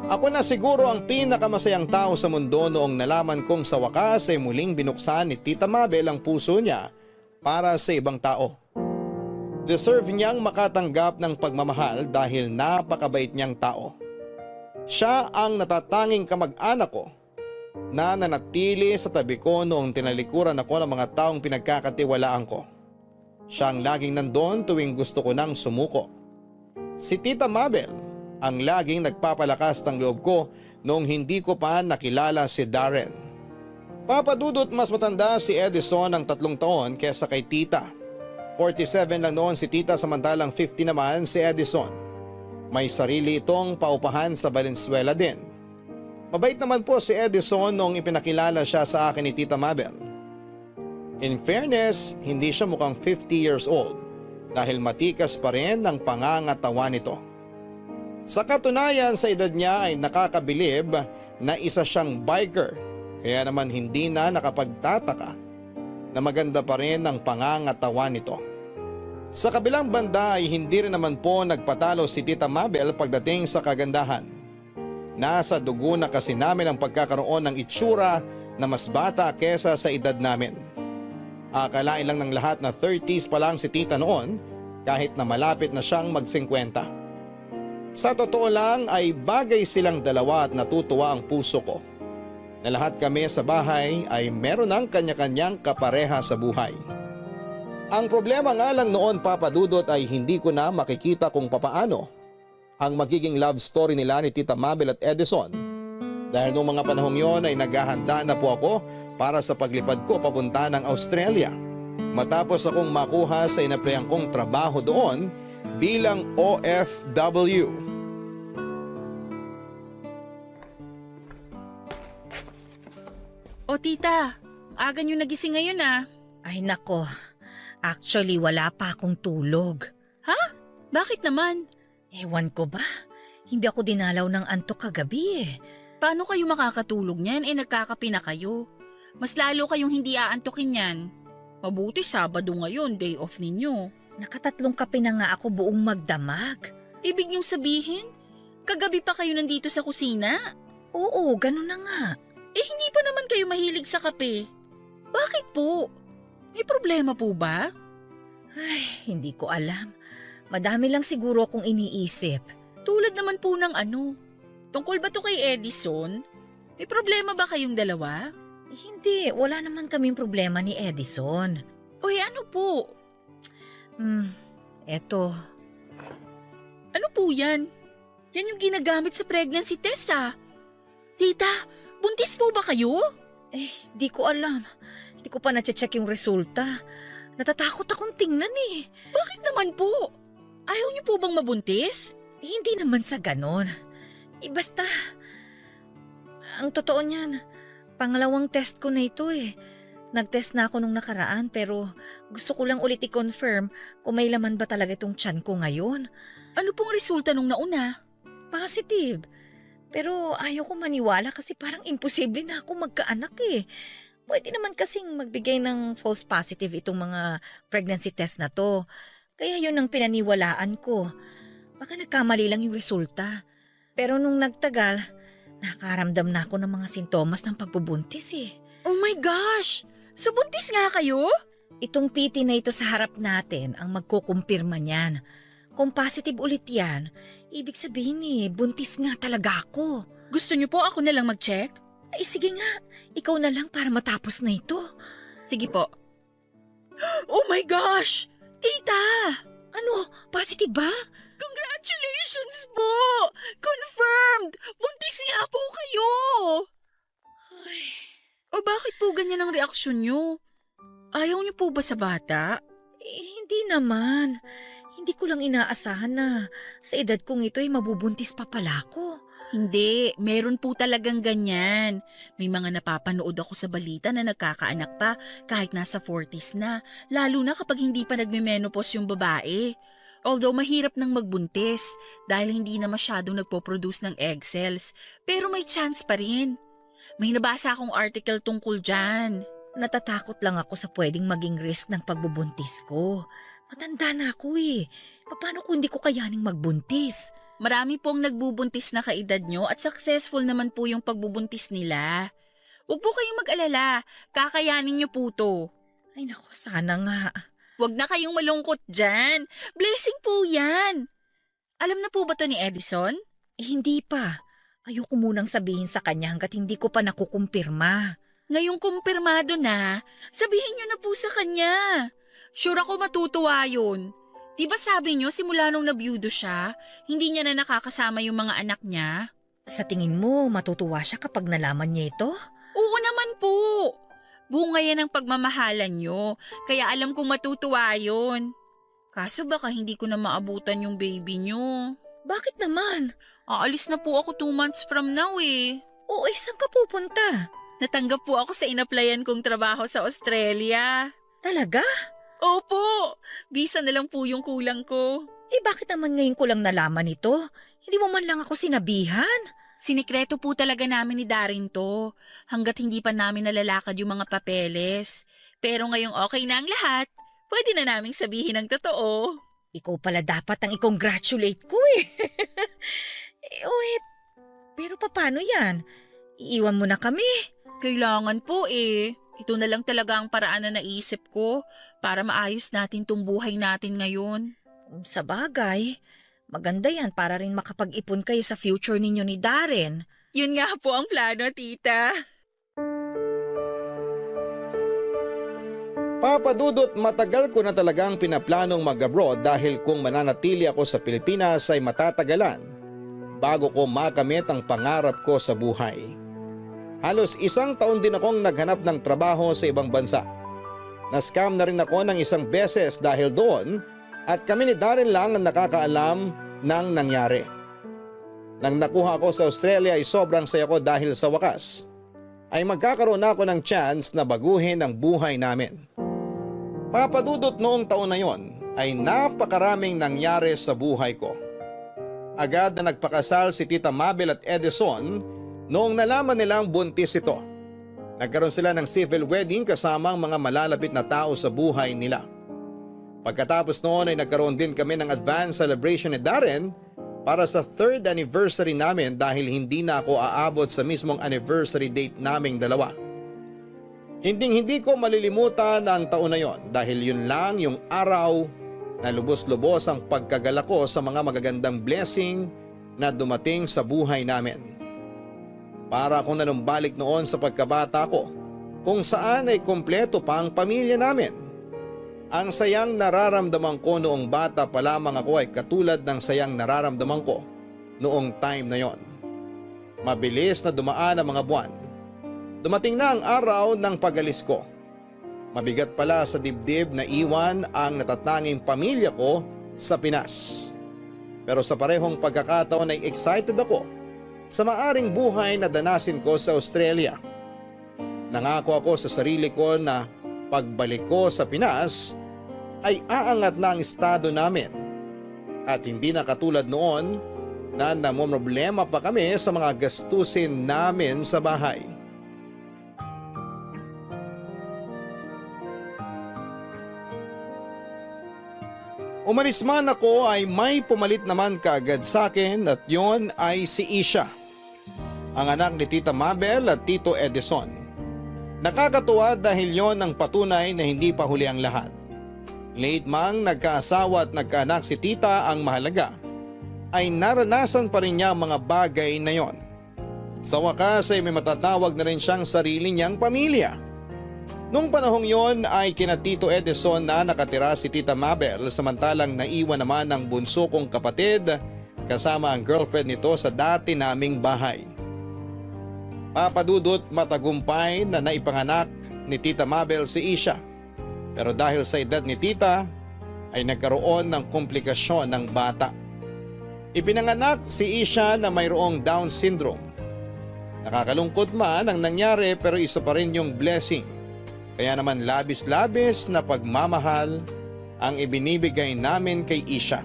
Ako na siguro ang pinakamasayang tao sa mundo noong nalaman kong sa wakas ay muling binuksan ni Tita Mabel ang puso niya para sa ibang tao. Deserve niyang makatanggap ng pagmamahal dahil napakabait niyang tao. Siya ang natatanging kamag-anak ko na nanatili sa tabi ko noong tinalikuran ako ng mga taong pinagkakatiwalaan ko. Siya ang laging nandun tuwing gusto ko nang sumuko. Si Tita Mabel ang laging nagpapalakas ng loob ko noong hindi ko pa nakilala si Darren. Papadudot mas matanda si Edison ng 3 taon kesa kay Tita. 47 lang noon si Tita samantalang 50 naman si Edison. May sarili itong paupahan sa Valenzuela din. Mabait naman po si Edison noong ipinakilala siya sa akin ni Tita Mabel. In fairness, hindi siya mukhang 50 years old dahil matikas pa rin ang pangangatawan nito. Sa katunayan sa edad niya ay nakakabilib na isa siyang biker kaya naman hindi na nakapagtataka na maganda pa rin ang pangangatawan nito. Sa kabilang banda ay hindi rin naman po nagpatalo si Tita Mabel pagdating sa kagandahan. Nasa dugo na kasi namin ang pagkakaroon ng itsura na mas bata kesa sa edad namin. Akalain lang ng lahat na 30s pa lang si Tita noon kahit na malapit na siyang mag-50. Sa totoo lang ay bagay silang dalawa at natutuwa ang puso ko na lahat kami sa bahay ay meron ng kanya-kanyang kapareha sa buhay. Ang problema nga lang noon, Papa Dudot, ay hindi ko na makikita kung papaano ang magiging love story nila ni Tita Mabel at Edison dahil noong mga panahong yon ay naghahanda na po ako para sa paglipad ko papunta ng Australia matapos akong makuha sa inaplayan kong trabaho doon bilang OFW. O tita, aga nyo nagising ngayon ah. Ay nako, actually wala pa akong tulog. Bakit naman? Ewan ko ba? Hindi ako dinalaw ng antok kagabi eh. Paano kayo makakatulog niyan nagkakape na kayo? Mas lalo kayong hindi aantukin yan. Mabuti Sabado ngayon, day off ninyo. Nakatatlong kape na nga ako buong magdamag. Ibig niyong sabihin, kagabi pa kayo nandito sa kusina? Oo, ganun na nga. Hindi pa naman kayo mahilig sa kape. Bakit po? May problema po ba? Ay, hindi ko alam. Madami lang siguro akong iniisip. Tulad naman po ng ano. Tungkol ba to kay Edison? May problema ba kayong dalawa? Hindi, wala naman kaming problema ni Edison. Uy, ano po? Eto. Ano po yan? Yan yung ginagamit sa pregnancy test Tita, buntis po ba kayo? Di ko alam. Hindi ko pa na-check yung resulta. Natatakot akong tingnan eh. Bakit naman po? Ayaw niyo po bang mabuntis? Hindi naman sa ganon. Basta, ang totoo niyan, pangalawang test ko na ito eh. Nag-test na ako nung nakaraan pero gusto ko lang ulit i-confirm kung may laman ba talaga itong tiyan ko ngayon. Ano pong resulta nung nauna? Positive. Pero ayaw ko maniwala kasi parang imposible na ako magkaanak eh. Pwede naman kasing magbigay ng false positive itong mga pregnancy test na to. Kaya yun ang pinaniwalaan ko. Baka nagkamali lang yung resulta. Pero nung nagtagal, nakaramdam na ako ng mga sintomas ng pagbubuntis eh. Oh my gosh! So buntis nga kayo? Itong PT na ito sa harap natin ang magkukumpirma niyan. Kung positive ulit yan, ibig sabihin buntis nga talaga ako. Gusto niyo po ako na lang mag-check? Ay sige nga, ikaw na lang para matapos na ito. Sige po. Oh my gosh! Tita! Ano? Positive ba? Congratulations po! Confirmed! Buntis nga po kayo! O bakit po ganyan ang reaksyon niyo? Ayaw niyo po ba sa bata? Hindi naman. Hindi ko lang inaasahan na sa edad kong ito ay mabubuntis pa pala ako. Hindi, meron po talagang ganyan. May mga napapanood ako sa balita na nagkakaanak pa kahit nasa 40s na, lalo na kapag hindi pa nagme-menopause yung babae. Although mahirap nang magbuntis dahil hindi na masyadong nagpo-produce ng egg cells, pero may chance pa rin. May nabasa akong article tungkol dyan. Natatakot lang ako sa pwedeng maging risk ng pagbubuntis ko. Matanda na ako eh. Paano kung hindi ko kayaning magbuntis? Marami pong nagbubuntis na kaedad nyo at successful naman po yung pagbubuntis nila. Huwag po kayong mag-alala, kakayanin nyo po to. Ay naku, sana nga. Huwag na kayong malungkot dyan. Blessing po yan. Alam na po ba to ni Edison? Hindi pa. Ayoko munang sabihin sa kanya hanggat hindi ko pa nakukumpirma. Ngayong kumpirmado na, sabihin nyo na po sa kanya. Sure ako matutuwa yun. Di ba sabi nyo simula nung nabiyudo siya, hindi niya na nakakasama yung mga anak niya? Sa tingin mo, matutuwa siya kapag nalaman niya ito? Oo naman po. Bunga yan ang pagmamahalan nyo, kaya alam kong matutuwa yun. Kaso baka hindi ko na maabutan yung baby nyo. Bakit naman? Aalis na po ako 2 months from now eh. Oo, saan ka pupunta? Natanggap po ako sa inaplayan kong trabaho sa Australia. Talaga? Opo, visa na lang po yung kulang ko. Bakit naman ngayon ko lang nalaman ito? Hindi mo man lang ako sinabihan? Sinikreto po talaga namin ni Darin to, hanggat hindi pa namin nalalakad yung mga papeles. Pero ngayong okay na ang lahat, pwede na naming sabihin ang totoo. Ikaw pala dapat ang i-congratulate ko eh. Pero paano yan? Iiwan mo na kami? Kailangan po eh. Ito na lang talaga ang paraan na naisip ko para maayos natin tong buhay natin ngayon. Sa bagay, maganda yan para rin makapag-ipon kayo sa future ninyo ni Darren. Yun nga po ang plano, tita. Papa Dudut, matagal ko na talagang pinaplanong mag-abroad dahil kung mananatili ako sa Pilipinas ay matatagalan bago ko makamit ang pangarap ko sa buhay. Halos 1 taon din akong naghanap ng trabaho sa ibang bansa. Na-scam na rin ako ng 1 beses dahil doon at kami ni Darren lang ang nakakaalam ng nangyari. Nang nakuha ko sa Australia ay sobrang saya ko dahil sa wakas ay magkakaroon ako ng chance na baguhin ang buhay namin. Papadudot noong taon na yon ay napakaraming nangyari sa buhay ko. Agad na nagpakasal si Tita Mabel at Edison noong nalaman nilang buntis ito. Nagkaroon sila ng civil wedding kasama ang mga malalapit na tao sa buhay nila. Pagkatapos noon ay nagkaroon din kami ng advance celebration ni Darren para sa 3rd anniversary namin dahil hindi na ako aabot sa mismong anniversary date naming dalawa. Hindi ko malilimutan ang taon na yon dahil yun lang yung araw na lubos-lubos ang pagkagala ko sa mga magagandang blessing na dumating sa buhay namin. Para akong nanumbalik noon sa pagkabata ko kung saan ay kompleto pa ang pamilya namin. Ang sayang nararamdaman ko noong bata pa lamang ako ay katulad ng sayang nararamdaman ko noong time na yon. Mabilis na dumaan ang mga buwan. Dumating na ang araw ng pag-alis ko. Mabigat pala sa dibdib na iwan ang natatanging pamilya ko sa Pinas. Pero sa parehong pagkakataon ay excited ako sa maaring buhay na danasin ko sa Australia. Nangako ako sa sarili ko na pagbalik ko sa Pinas ay aangat na ang estado namin at hindi na katulad noon na namomroblema pa kami sa mga gastusin namin sa bahay. Umalis man ako ay may pumalit naman kaagad sa akin at yon ay si Isha, ang anak ni Tita Mabel at Tito Edison. Nakakatuwa dahil yon ang patunay na hindi pa huli ang lahat. Late mang nagkaasawa at nagkaanak si Tita ang mahalaga, ay naranasan pa rin niya ang mga bagay na yon. Sa wakas ay may matatawag na rin siyang sarili niyang pamilya. Nung panahong yon ay kina Tito Edison na nakatira si Tita Mabel samantalang naiwan naman ang bunso kong kapatid kasama ang girlfriend nito sa dati naming bahay. Papadudot matagumpay na naipanganak ni Tita Mabel si Isha. Pero dahil sa edad ni Tita ay nagkaroon ng komplikasyon ng bata. Ipinanganak si Isha na mayroong Down syndrome. Nakakalungkot man ang nangyari pero isa pa rin yung blessing. Kaya naman labis-labis na pagmamahal ang ibinibigay namin kay Isha.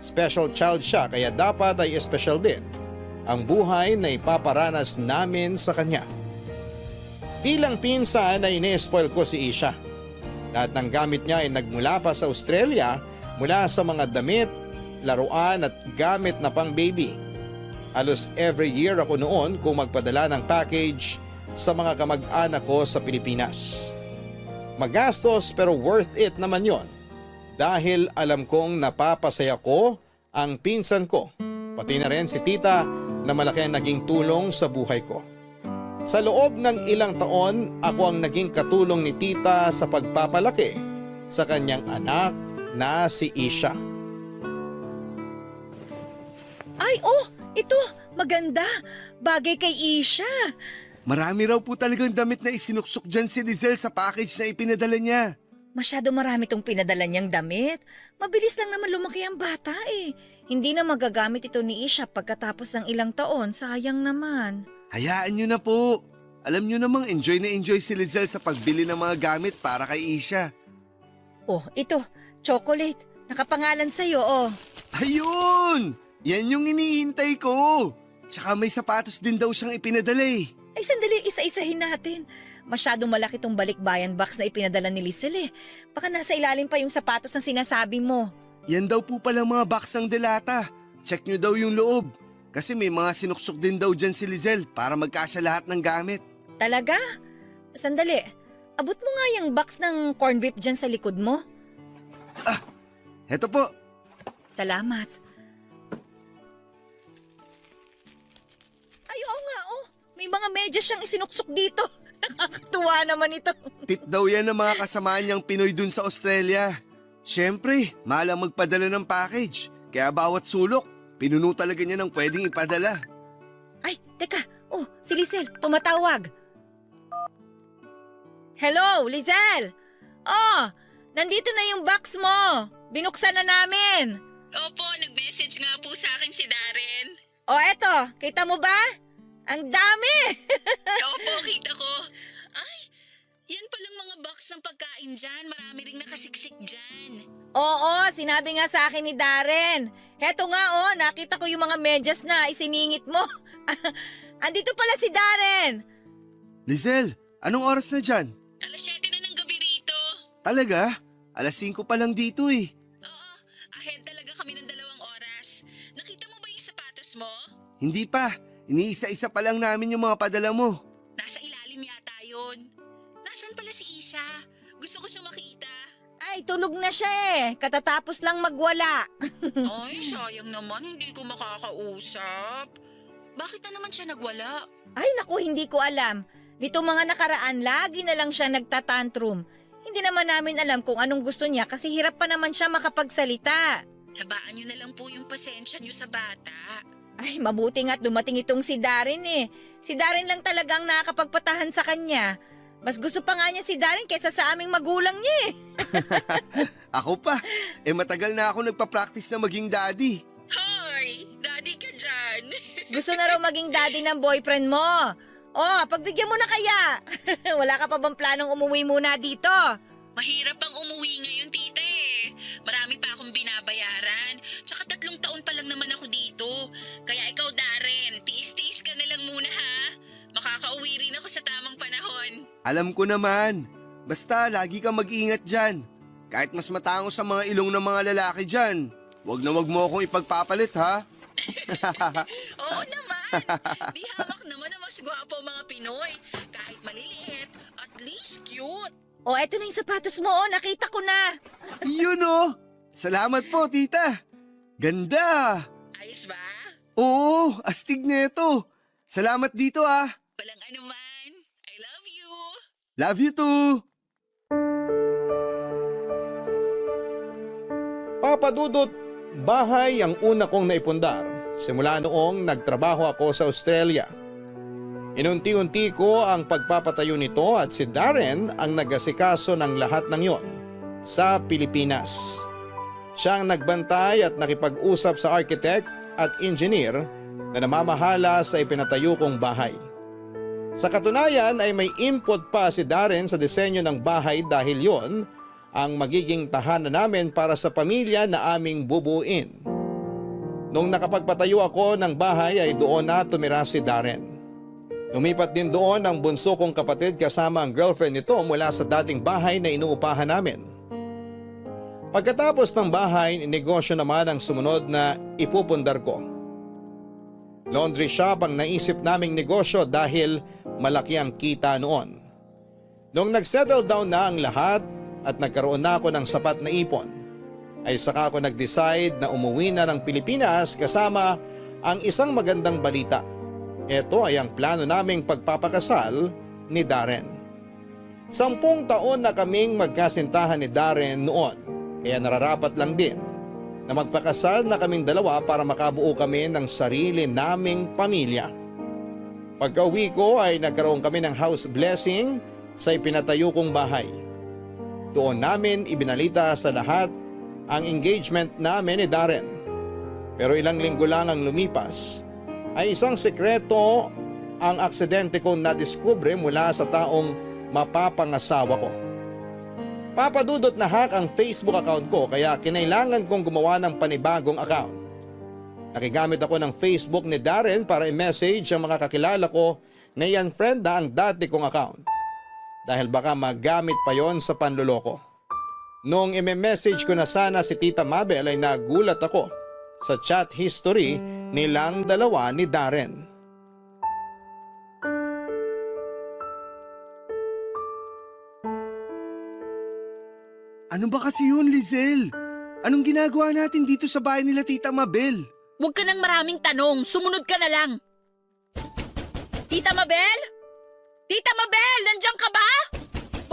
Special child siya kaya dapat ay special din ang buhay na ipaparanas namin sa kanya. Bilang pinsan ay ine-spoil ko si Isha. Lahat ng gamit niya ay nagmula pa sa Australia mula sa mga damit, laruan at gamit na pang baby. Halos every year ako noon kung magpadala ng package sa mga kamag-anak ko sa Pilipinas. Magastos pero worth it naman yon dahil alam kong napapasaya ko ang pinsan ko, pati na rin si Tita na malaki ang naging tulong sa buhay ko. Sa loob ng ilang taon, ako ang naging katulong ni Tita sa pagpapalaki sa kanyang anak na si Isha. Ay, oh! Ito! Maganda! Bagay kay Isha! Marami raw po talagang damit na isinuksok dyan si Lizelle sa package na ipinadala niya. Masyado marami tong pinadala niyang damit. Mabilis lang naman lumaki ang bata eh. Hindi na magagamit ito ni Isha pagkatapos ng ilang taon. Sayang naman. Hayaan niyo na po. Alam niyo namang enjoy na enjoy si Lizelle sa pagbili ng mga gamit para kay Isha. Oh, ito. Chocolate. Nakapangalan sa'yo, oh. Ayun! Yan yung iniintay ko. Tsaka may sapatos din daw siyang ipinadala eh. Ay, sandali. Isa-isahin natin. Masyadong malaki tong balikbayan box na ipinadala ni Lizelle eh. Baka nasa ilalim pa yung sapatos na sinasabi mo. Yan daw po palang mga box ng delata. Check nyo daw yung loob. Kasi may mga sinuksok din daw dyan si Lizelle para magkasya lahat ng gamit. Talaga? Sandali. Abot mo nga yung box ng corn beef dyan sa likod mo. Heto po. Salamat. Ay, oo nga, oh. May mga medyas siyang isinuksok dito. Nakakatuwa naman ito. Tip daw yan ng mga kasamaan niyang Pinoy dun sa Australia. Siyempre, mahal ang magpadala ng package. Kaya bawat sulok, pinuno talaga niya ng pwedeng ipadala. Ay, teka. Oh, si Lizelle, tumatawag. Hello, Lizelle! Oh, nandito na yung box mo. Binuksan na namin. Opo, nag-message nga po sa akin si Darren. Oh, eto, kita mo ba? Ang dami! Opo, kita ko. Ay, yan palang mga box ng pagkain dyan. Marami ring nakasiksik dyan. Oo, sinabi nga sa akin ni Darren. Heto nga oh, nakita ko yung mga medyas na isiningit mo. Andito pala si Darren. Lizelle, Anong oras na dyan? Alas 7 na ng gabi rito. Talaga? Alas 5 pa lang dito eh. Oo, ahead talaga kami ng 2 oras. Nakita mo ba yung sapatos mo? Hindi pa. Iniisa-isa pa lang namin yung mga padala mo. Nasa ilalim yata yun. Nasaan pala si Isha? Gusto ko siyang makita. Ay, tulog na siya eh. Katatapos lang magwala. Ay, sayang naman, hindi ko makakausap. Bakit na naman siya nagwala? Ay, naku, hindi ko alam. Nito mga nakaraan, lagi na lang siya nagtatantrum. Hindi naman namin alam kung anong gusto niya kasi hirap pa naman siya makapagsalita. Habaan niyo na lang po yung pasensya niyo sa bata. Ay, mabuti nga't dumating itong si Darren eh. Si Darren lang talagang nakakapagpatahan sa kanya. Mas gusto pa nga niya si Darren kaysa sa aming magulang niya eh. Ako pa. Matagal na ako nagpa-practice na maging daddy. Hoy, daddy ka dyan. Gusto na raw maging daddy ng boyfriend mo. Oh, pagbigyan mo na kaya. Wala ka pa bang planong umuwi muna dito? Mahirap pang umuwi ngayon, tita eh. Marami pa akong binabayaran. Tsaka 3 taon pa lang naman ako dito. Kaya ikaw, Darren, tiis-tiis ka na lang muna ha. Makakauwi rin ako sa tamang panahon. Alam ko naman. Basta lagi kang mag-ingat dyan. Kahit mas matangos sa mga ilong ng mga lalaki dyan. Wag na wag mo akong ipagpapalit ha. Oo naman. Di hawak naman ang mas gwapo ang mga Pinoy. Kahit maliliit, at least cute. Oh, eto na yung sapatos mo. Oh, nakita ko na. Yun oh. Salamat po tita. Ganda. Ayos ba? Oo, astig neto. Salamat dito ah. Walang anuman. I love you. Love you too. Papa Dudut, bahay ang una kong naipundar simula noong nagtrabaho ako sa Australia. Inunti-unti ko ang pagpapatayo nito at si Darren ang nag-asikaso ng lahat ng yon sa Pilipinas. Siya ang nagbantay at nakipag-usap sa architect at engineer na namamahala sa ipinatayo kong bahay. Sa katunayan ay may input pa si Darren sa disenyo ng bahay dahil yon ang magiging tahanan namin para sa pamilya na aming bubuin. Nung nakapagpatayo ako ng bahay ay doon na tumira si Darren. Lumipat din doon ang bunso kong kapatid kasama ang girlfriend nito mula sa dating bahay na inuupahan namin. Pagkatapos ng bahay, negosyo naman ang sumunod na ipupundar ko. Laundry shop ang naisip naming negosyo dahil malaki ang kita noon. Nung nagsettle down na ang lahat at nagkaroon na ako ng sapat na ipon, ay saka ako nag-decide na umuwi na ng Pilipinas kasama ang isang magandang balita. Ito ay ang plano naming pagpapakasal ni Darren. 10 taon na kaming magkasintahan ni Darren noon, kaya nararapat lang din na magpakasal na kaming dalawa para makabuo kami ng sarili naming pamilya. Pagka-uwi ko ay nagkaroon kami ng house blessing sa ipinatayo kong bahay. Doon namin ibinalita sa lahat ang engagement namin ni Darren. Pero ilang linggo lang ang lumipas ay isang sekreto ang aksidente kong nadiskubre mula sa taong mapapangasawa ko. Papadudot na hack ang Facebook account ko kaya kinailangan kong gumawa ng panibagong account. Nakigamit ako ng Facebook ni Darren para i-message ang mga kakilala ko na i-unfriend na ang dati kong account. Dahil baka magamit pa yon sa panluloko. Nung i-message ko na sana si Tita Mabel ay nagulat ako sa chat history nilang dalawa ni Darren. Ano ba kasi yun, Lizelle? Anong ginagawa natin dito sa bahay nila Tita Mabel? Huwag ka ng maraming tanong. Sumunod ka na lang. Tita Mabel? Tita Mabel, nandiyan ka ba?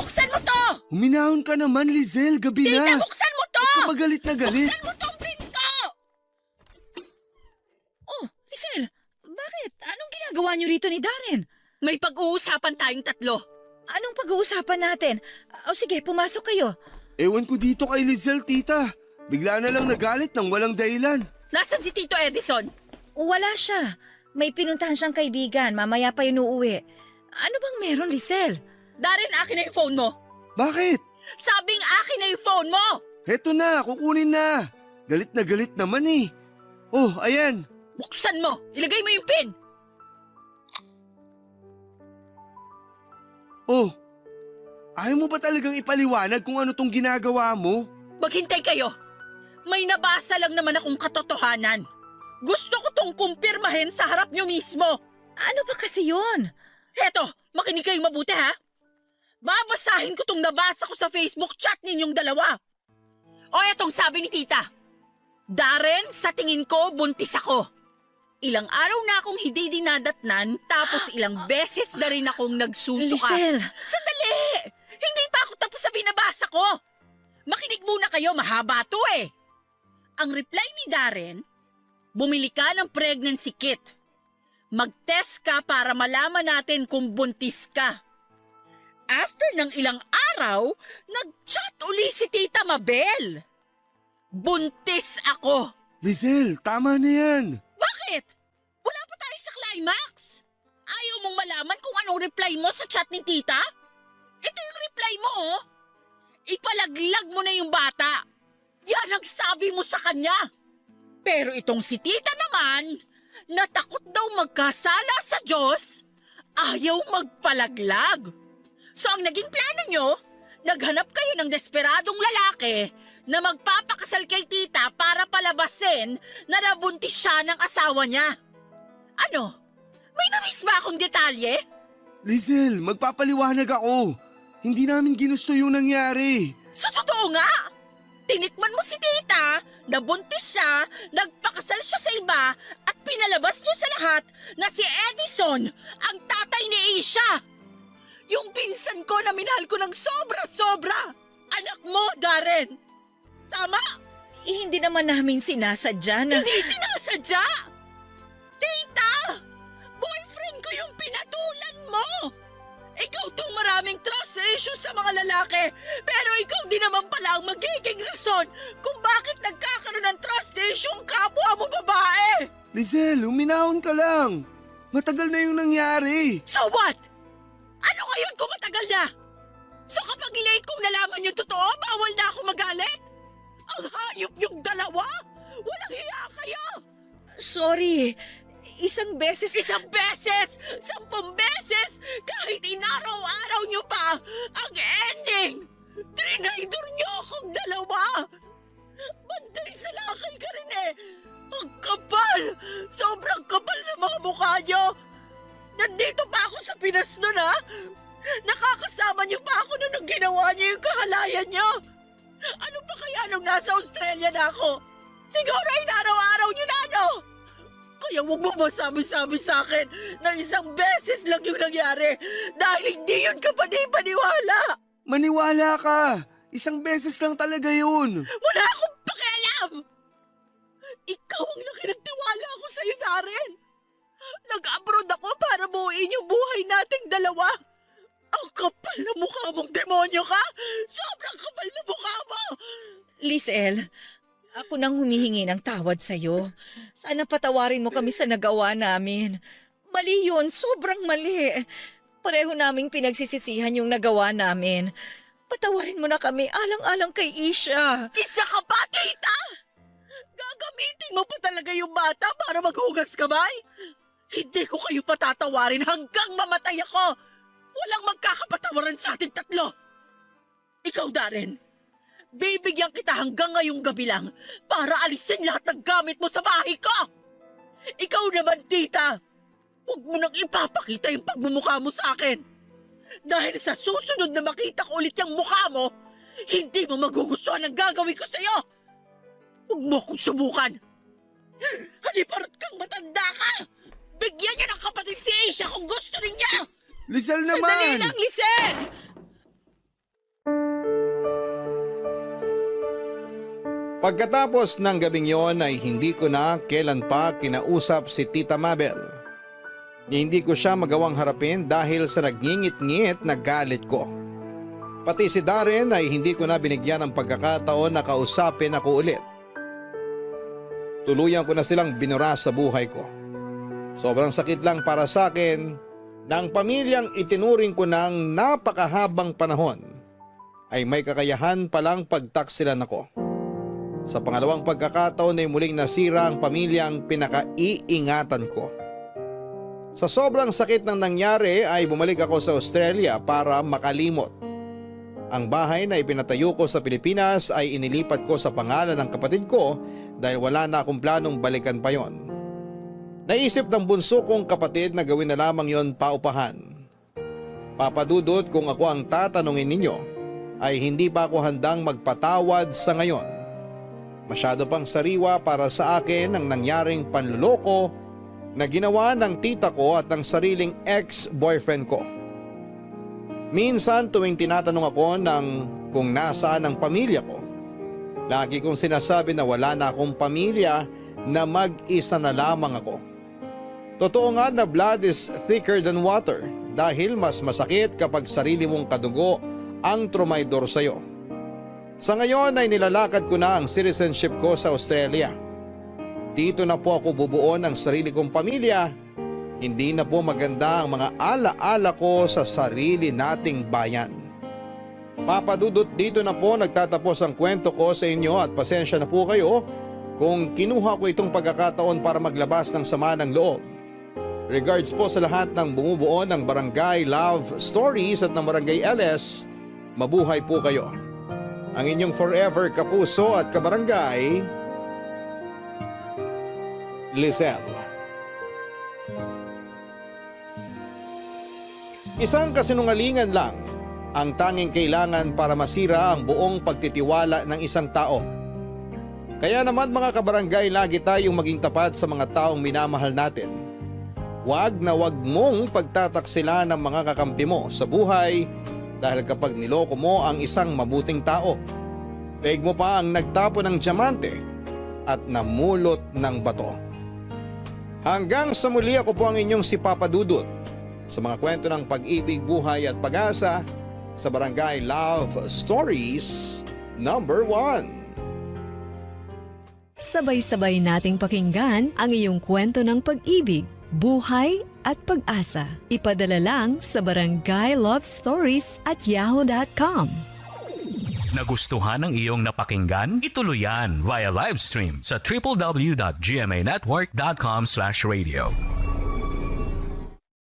Buksan mo to! Huminahon ka naman, Lizelle. Gabi Tita, na. buksan mo to! Ba't ka magalit na galit? Buksan mo tong pinto! Oh, Lizelle, bakit? Anong ginagawa niyo rito ni Darren? May pag-uusapan tayong 3. Anong pag-uusapan natin? O sige, pumasok kayo. Ewan ko dito kay Lizelle, tita. Bigla na lang nagalit nang walang dahilan. Nasaan si Tito Edison? Wala siya. May pinuntahan siyang kaibigan. Mamaya pa yun uuwi. Ano bang meron, Lizelle? Darren, akin na yung phone mo. Bakit? Sabing akin na yung phone mo! Heto na, kukunin na. Galit na galit naman eh. Oh, ayan. Buksan mo! Ilagay mo yung pin! Oh, ayaw mo ba talagang ipaliwanag kung ano tong ginagawa mo? Maghintay kayo. May nabasa lang naman akong katotohanan. Gusto ko tong kumpirmahin sa harap nyo mismo. Ano ba kasi yun? Heto, makinig kayong mabuti ha. Babasahin ko tong nabasa ko sa Facebook chat ninyong dalawa. O etong sabi ni tita. Darren, sa tingin ko, buntis ako. Ilang araw na akong hindi dinadatnan, tapos ilang beses na rin akong nagsusuka. Lisel, Sandali! Hindi pa ako tapos sa binabasa ko. Makinig muna kayo, mahaba to eh. Ang reply ni Darren, bumili ka ng pregnancy kit. Mag-test ka para malaman natin kung buntis ka. After ng ilang araw, nag-chat uli si Tita Mabel. Buntis ako. Lizelle, tama na yan. Bakit? Wala pa tayo sa climax. Ayaw mong malaman kung anong reply mo sa chat ni tita? Ito yung reply mo oh. Ipalaglag mo na yung bata. Yan ang sabi mo sa kanya. Pero itong si tita naman, natakot daw magkasala sa Diyos, ayaw magpalaglag. So ang naging plano nyo, naghanap kayo ng desperadong lalaki na magpapakasal kay tita para palabasin na nabuntis siya ng asawa niya. Ano? May namiss ba akong detalye? Lizelle, magpapaliwanag ako. Hindi namin ginusto yung nangyari. Sa totoo nga! Tinikman mo si tita, nabuntis siya, nagpakasal siya sa iba, at pinalabas niyo sa lahat na si Edison ang tatay ni Isha. Yung pinsan ko na minahal ko ng sobra-sobra. Anak mo, Darren. Tama? hindi naman namin sinasadya na... Hindi sinasadya! Tita! Boyfriend ko yung pinatulan mo! Ikaw tong maraming trust issues sa mga lalaki, pero ikaw din naman pala ang magiging rason kung bakit nagkakaroon ng trust issue ang kapwa mo babae! Lizelle, uminahon ka lang. Matagal na yung nangyari. So what? Ano ngayon kung matagal na? So kapag late kong nalaman yung totoo, bawal na ako magalit? Ang hayop yung dalawa? Walang hiya kayo! Sorry, isang beses... 1 beses! 10 beses! Kahit inaraw-araw nyo pa, ang ending! Trinaydor nyo akong dalawa! Bantay sa lakay ka rin eh! Ang kapal! Sobrang kapal na mga mukha nyo! Nandito pa ako sa Pinas nun ha! Nakakasama niyo pa ako nung ginawa niyo yung kahalayan niyo! Ano pa kaya nung nasa Australia na ako? Siguro ay araw-araw niyo na ano? Kaya huwag mo masabi-sabi sa akin na 1 beses lang yung nangyari dahil hindi yun kapani-paniwala! Maniwala ka. 1 beses lang talaga yun. Wala akong pakialam! Ikaw ang laki ng tiwala ko sa'yo, Darren! Nag-abroad ako para buuin yung buhay nating dalawa! Ang kapal na mukha mong demonyo ka! Sobrang kapal na mukha mo! Lizelle, ako nang humihingi ng tawad sa'yo. Sana patawarin mo kami sa nagawa namin. Mali yun, sobrang mali. Pareho naming pinagsisisihan yung nagawa namin. Patawarin mo na kami alang-alang kay Isha. Isa ka pa, tita! Gagamitin mo pa talaga yung bata para maghugas kamay? Hindi ko kayo patatawarin hanggang mamatay ako! Walang magkakapatawaran sa ating tatlo! Ikaw, Darren, bibigyan kita hanggang ngayong gabi lang para alisin lahat ng gamit mo sa bahay ko! Ikaw naman, tita! Huwag mo nang ipapakita yung pagmumukha mo sa akin! Dahil sa susunod na makita ko ulit yung mukha mo, hindi mo magugustuhan ang gagawin ko sa'yo! Huwag mo akong subukan! Haliparot kang matanda ka! Bigyan niya ng kapatid si Aisha kung gusto rin niya! Lizelle Sandali naman! lang, Lizelle! Pagkatapos ng gabing yon ay hindi ko na kailan pa kinausap si Tita Mabel. Hindi ko siya magawang harapin dahil sa nagngingit-ngit na galit ko. Pati si Darren ay hindi ko na binigyan ng pagkakataon na kausapin ako ulit. Tuluyan ko na silang binura sa buhay ko. Sobrang sakit lang para sa akin na ang pamilyang itinuring ko ng napakahabang panahon ay may kakayahan palang pagtaksilan ako. Sa pangalawang pagkakataon ay muling nasira ang pamilyang pinakaiingatan ko. Sa sobrang sakit ng nangyari ay bumalik ako sa Australia para makalimot. Ang bahay na ipinatayo ko sa Pilipinas ay inilipat ko sa pangalan ng kapatid ko dahil wala na akong planong balikan pa yon. Naisip ng bunso kong kapatid na gawin na lamang yon paupahan. Papadudot kung ako ang tatanungin ninyo ay hindi pa ako handang magpatawad sa ngayon. Masyado pang sariwa para sa akin ang nangyaring panluloko na ginawa ng tita ko at ng sariling ex-boyfriend ko. Minsan tuwing tinatanong ako kung nasaan ang pamilya ko, lagi kong sinasabi na wala na akong pamilya, na mag-isa na lamang ako. Totoo nga na blood is thicker than water dahil mas masakit kapag sarili mong kadugo ang trumaydor sa'yo. Sa ngayon ay nilalakad ko na ang citizenship ko sa Australia. Dito na po ako bubuo ng sarili kong pamilya. Hindi na po maganda ang mga ala-ala ko sa sarili nating bayan. Papadudot, dito na po nagtatapos ang kwento ko sa inyo at pasensya na po kayo kung kinuha ko itong pagkakataon para maglabas ng sama ng loob. Regards po sa lahat ng bumubuo ng Barangay Love Stories at ng Barangay LS. Mabuhay po kayo. Ang inyong forever kapuso at kabarangay, Lizelle. Isang kasinungalingan lang ang tanging kailangan para masira ang buong pagtitiwala ng isang tao. Kaya naman mga kabarangay, lagi tayong maging tapat sa mga taong minamahal natin. Huwag na huwag mong pagtataksila ng mga kakampi mo sa buhay dahil kapag niloko mo ang isang mabuting tao, peeg mo pa ang nagtapo ng diamante at namulot ng bato. Hanggang sa muli, ako po ang inyong si Papa Dudut sa mga kwento ng pag-ibig, buhay at pag-asa sa Barangay Love Stories number 1. Sabay-sabay nating pakinggan ang iyong kwento ng pag-ibig, buhay at pag-asa. Ipadala lang sa barangaylovestories@yahoo.com. Nagustuhan ng iyong napakinggan? Ituloy yan via live stream sa www.gmanetwork.com/radio.